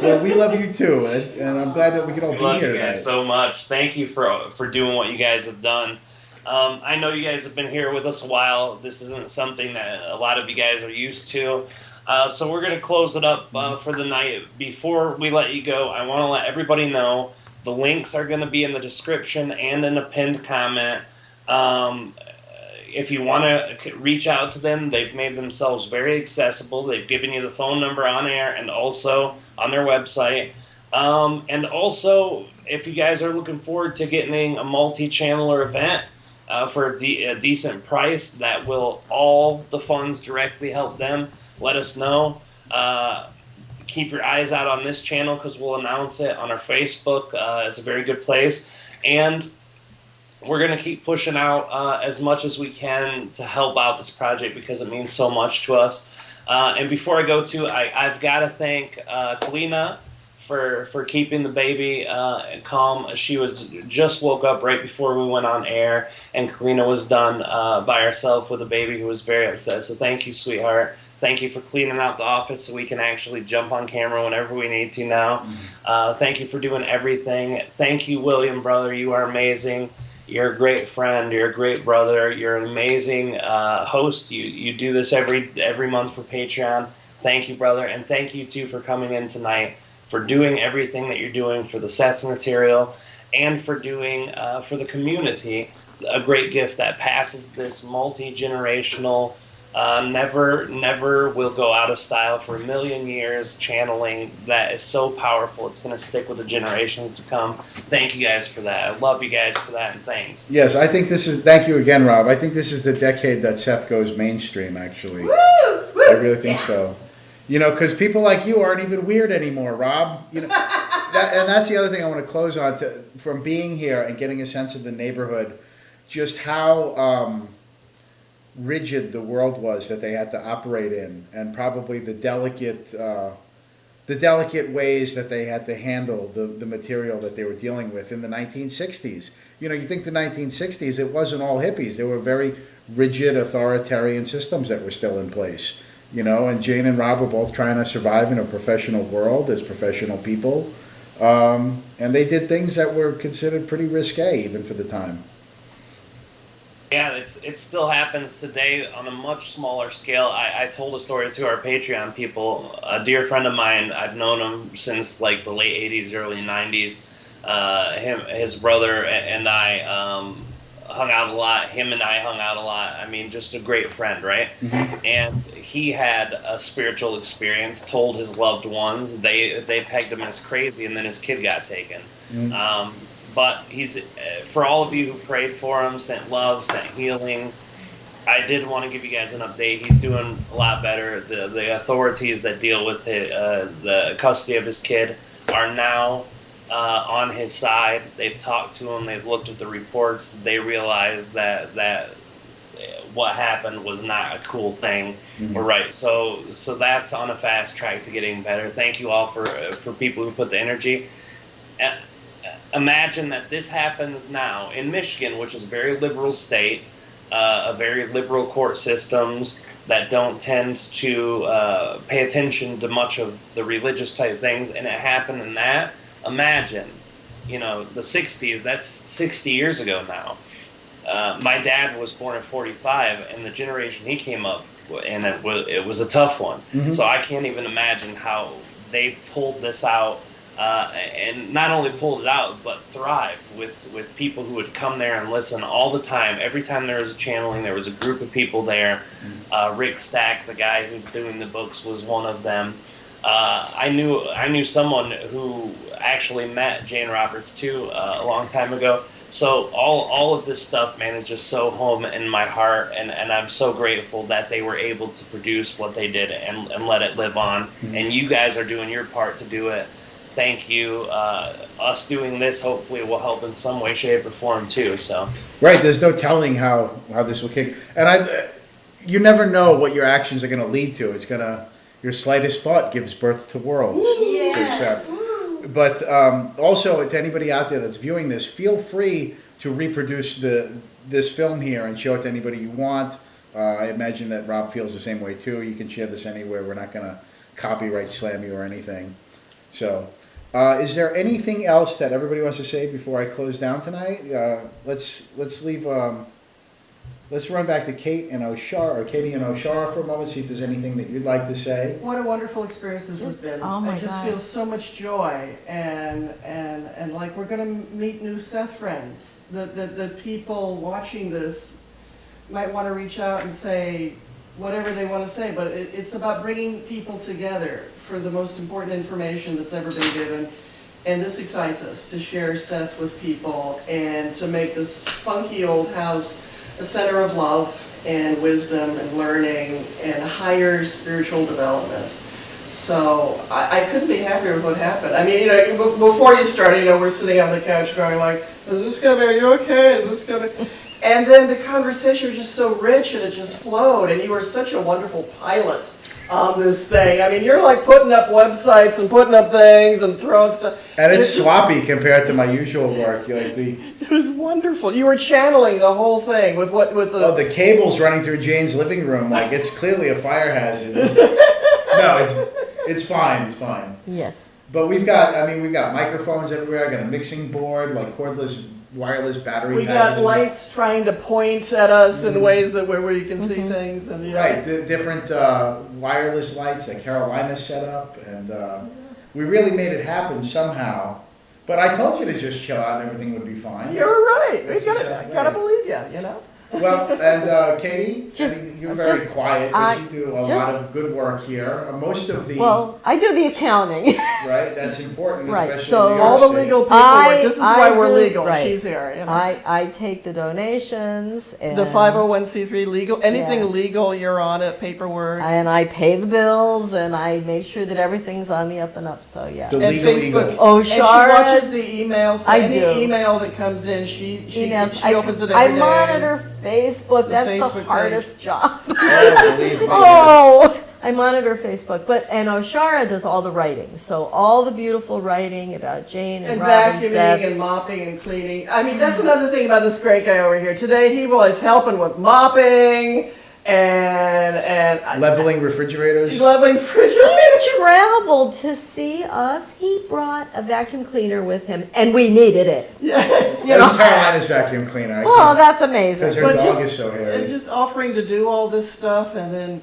well, we love you too, and I'm glad that we could all We be love here you guys tonight. so much. Thank you for doing what you guys have done. I know you guys have been here with us a while. This isn't something that a lot of you guys are used to. So we're going to close it up for the night. Before we let you go, I want to let everybody know the links are going to be in the description and in a pinned comment. If you want to reach out to them, they've made themselves very accessible. They've given you the phone number on air and also on their website. And also, if you guys are looking forward to getting a multi-channeler event for a decent price that will all the funds directly help them, let us know. Keep your eyes out on this channel because we'll announce it on our Facebook. It's a very good place. And we're going to keep pushing out as much as we can to help out this project because it means so much to us. And before I go I've got to thank Kalina for keeping the baby calm. She was just woke up right before we went on air, and Kalina was done by herself with a baby who was very upset. So thank you, sweetheart. Thank you for cleaning out the office so we can actually jump on camera whenever we need to now. Thank you for doing everything. Thank you, William, brother. You are amazing. You're a great friend. You're a great brother. You're an amazing host. You do this every month for Patreon. Thank you, brother. And thank you, too, for coming in tonight, for doing everything that you're doing for the Seth material and for doing for the community a great gift that passes this multi-generational, never will go out of style for a million years channeling that is so powerful. It's going to stick with the generations to come. Thank you guys for that. I love you guys for that, and thanks. Yes, I think thank you again, Rob. I think this is the decade that Seth goes mainstream, actually. I really think so. You know, because people like you aren't even weird anymore, Rob. You know, and that's the other thing I want to close on, from being here and getting a sense of the neighborhood, just how rigid the world was that they had to operate in, and probably the delicate ways that they had to handle the material that they were dealing with in the 1960s. You know, you think the 1960s, it wasn't all hippies. There were very rigid authoritarian systems that were still in place. You know, and Jane and Rob were both trying to survive in a professional world as professional people. And they did things that were considered pretty risque, even for the time. Yeah, it still happens today on a much smaller scale. I told a story to our Patreon people. A dear friend of mine, I've known him since like the late 80s, early 90s. His brother and I hung out a lot. Him and I hung out a lot. I mean, just a great friend, right? Mm-hmm. And he had a spiritual experience, told his loved ones. They pegged him as crazy, and then his kid got taken. Mm-hmm. But he's, for all of you who prayed for him, sent love, sent healing, I did want to give you guys an update. He's doing a lot better. The authorities that deal with the custody of his kid are now on his side. They've talked to him. They've looked at the reports. They realize that what happened was not a cool thing. Mm-hmm. Right. So that's on a fast track to getting better. Thank you all for people who put the energy. Imagine that this happens now in Michigan, which is a very liberal state, a very liberal court systems that don't tend to pay attention to much of the religious type things, and it happened in that. Imagine, the 60s, that's 60 years ago now. My dad was born in 45, and the generation he came up, and it was a tough one. Mm-hmm. So I can't even imagine how they pulled this out. And not only pulled it out, but thrived with people who would come there and listen all the time. Every time there was a channeling, there was a group of people there. Rick Stack, the guy who's doing the books, was one of them. I knew someone who actually met Jane Roberts too a long time ago. So all of this stuff, man, is just so home in my heart, and I'm so grateful that they were able to produce what they did and let it live on. Mm-hmm. And you guys are doing your part to do it. Thank you. Us doing this hopefully will help in some way, shape, or form too. So right, there's no telling how this will kick. And you never know what your actions are going to lead to. Your slightest thought gives birth to worlds. Yes. But also, to anybody out there that's viewing this, feel free to reproduce this film here and show it to anybody you want. I imagine that Rob feels the same way too. You can share this anywhere. We're not going to copyright slam you or anything. So, is there anything else that everybody wants to say before I close down tonight? Let's leave. Let's run back to Katie and Oshara for a moment. See if there's anything that you'd like to say. What a wonderful experience this has been. Oh my I just God. feel so much joy, and like we're gonna meet new Seth friends. The people watching this might want to reach out and say whatever they want to say, but it's about bringing people together for the most important information that's ever been given. And this excites us to share Seth with people and to make this funky old house a center of love and wisdom and learning and higher spiritual development. So I couldn't be happier with what happened. I mean, before you started, we're sitting on the couch going like, is this going to be, are you okay? Is this going to... And then the conversation was just so rich and it just flowed, and you were such a wonderful pilot on this thing. I mean, you're like putting up websites and putting up things and throwing stuff. And it's sloppy compared to my usual work. It was wonderful. You were channeling the whole thing with the cables running through Jane's living room. Like, it's clearly a fire hazard. No, it's fine. It's fine. Yes. But we've got microphones everywhere. I got a mixing board, like cordless, wireless battery. We got lights trying to point at us in ways that where you can see things, and right, the different wireless lights that Carolina set up, and we really made it happen somehow. But I told you to just chill out and everything would be fine. You're right. I gotta believe you. Well, and Katie, you're very quiet, but you do a lot of good work here. Most of the... Well, I do the accounting. Right, that's important, Right, especially so in New York All the State. legal paperwork. This is why we're legal. Right. She's here. I take the donations and The 501c3 legal, anything Yeah. legal, you're on it, paperwork. and I pay the bills and I make sure that everything's on the up and up. So yeah. The And legal Facebook. eagle. Oh, And she Shara, watches the emails. So I any do. email that comes in, she emails. opens it I every day. monitor Facebook. That's the Facebook hardest job. Oh, believe me. Oh, I monitor Facebook, and Oshara does all the writing. So all the beautiful writing about Jane and And Rob and vacuuming Seth. and mopping and cleaning. I mean, that's another thing about this great guy over here. Today he was helping with mopping and Leveling refrigerators. leveling He refrigerators. traveled to see us. He brought a vacuum cleaner with him, and we needed it. Yeah. You know? Carolina's vacuum cleaner. Oh, that's Because amazing. her But dog just- is so And hairy. just offering to do all this stuff, and then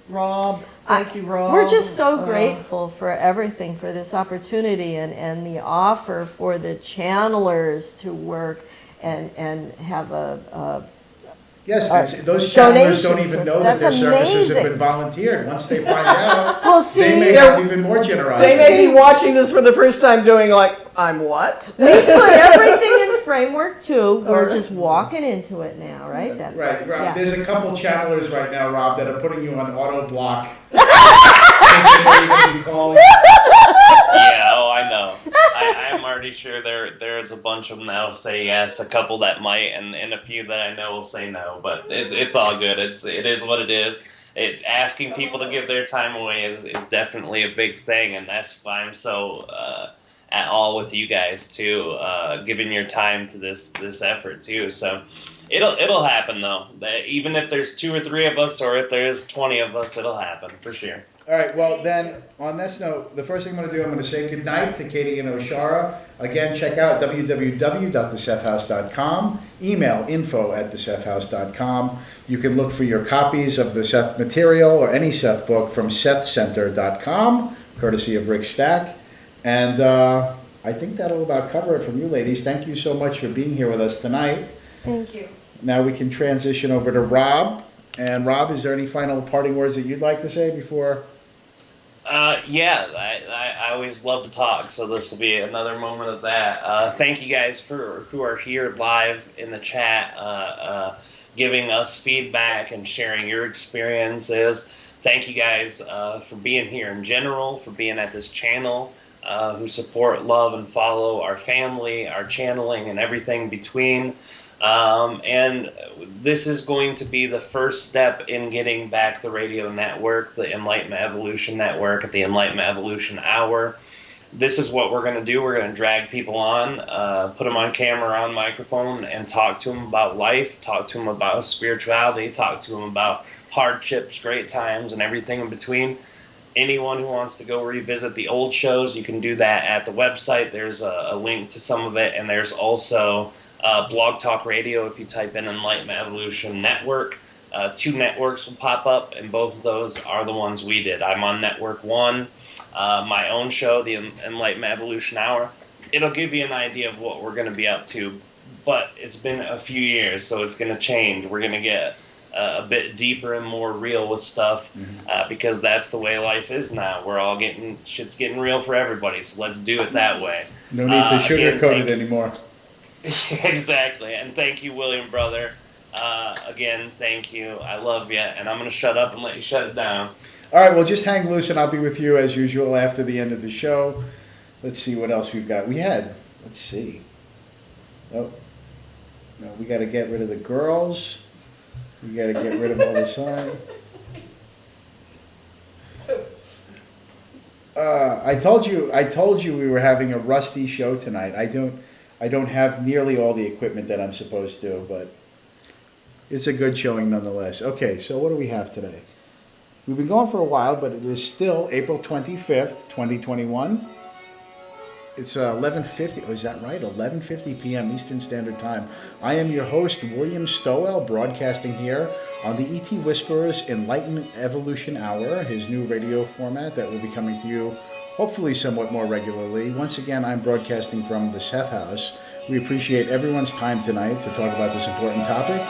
Rob, thank you, Rob. We're just so grateful for everything, for this opportunity and the offer for the channelers to work and have a Yes, those channelers don't donations. even know that their That's services have amazing. been volunteered. Once they find out, well, they may see, have even more generosity. They may be watching this for the first time, doing like, I'm what? we put everything in framework too. We're Alright. just walking into it now, right? That's Right, Rob, yeah. there's a couple channelers right now, Rob, that are putting you on auto block. Yeah, oh, I know. I'm already sure there's a bunch of them that'll say yes, a couple that might, and a few that I know will say no. But it's all good. It is what it is. Asking people to give their time away is definitely a big thing, and that's why I'm so at all with you guys too, giving your time to this effort too. So it'll happen though. Even if there's 2 or 3 of us, or if there's 20 of us, it'll happen for sure. All right, well then, on this note, the first thing I'm going to do, I'm going to say goodnight to Katie and Oshara. Again, check out www.thesethhouse.com, email info@thesethhouse.com. You can look for your copies of the Seth material or any Seth book from sethcenter.com, courtesy of Rick Stack. And I think that'll about cover it from you ladies. Thank you so much for being here with us tonight. Thank you. Now we can transition over to Rob. And Rob, is there any final parting words that you'd like to say before? Yeah, I always love to talk, so this will be another moment of that. Thank you guys who are here live in the chat, giving us feedback and sharing your experiences. Thank you guys for being here in general, for being at this channel, who support, love, and follow our family, our channeling, and everything between. And this is going to be the first step in getting back the radio network, the Enlightenment Evolution Network, at the Enlightenment Evolution Hour. this is what we're going to do. We're going to drag people on, put them on camera, on microphone, and talk to them about life, talk to them about spirituality, talk to them about hardships, great times, and everything in between. Anyone who wants to go revisit the old shows, you can do that at the website. There's a link to some of it, and there's also Blog Talk Radio. If you type in Enlightenment Evolution Network, 2 networks will pop up, and both of those are the ones we did. I'm on Network 1, my own show, the Enlightenment Evolution Hour. It'll give you an idea of what we're going to be up to, but it's been a few years, so it's going to change. We're going to get a bit deeper and more real with stuff, because that's the way life is now. We're all shit's getting real for everybody, so let's do it that way. No need to sugarcoat it anymore. Exactly, and thank you, William, brother. Again, thank you. I love you, and I'm going to shut up and let you shut it down. All right, well, just hang loose, and I'll be with you as usual after the end of the show. Let's see what else we've got. Let's see. Oh, no, we got to get rid of the girls. We got to get rid of all the sign. I told you we were having a rusty show tonight. I don't have nearly all the equipment that I'm supposed to, but it's a good showing nonetheless. Okay, so what do we have today? We've been going for a while, but it is still April 25th, 2021. It's 11:50. Oh, is that right? 11:50 p.m. Eastern Standard Time. I am your host, William Stowell, broadcasting here on the ET Whisperer's Enlightenment Evolution Hour, his new radio format that will be coming to you hopefully somewhat more regularly. Once again, I'm broadcasting from the Seth House. We appreciate everyone's time tonight to talk about this important topic,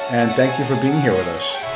and thank you for being here with us.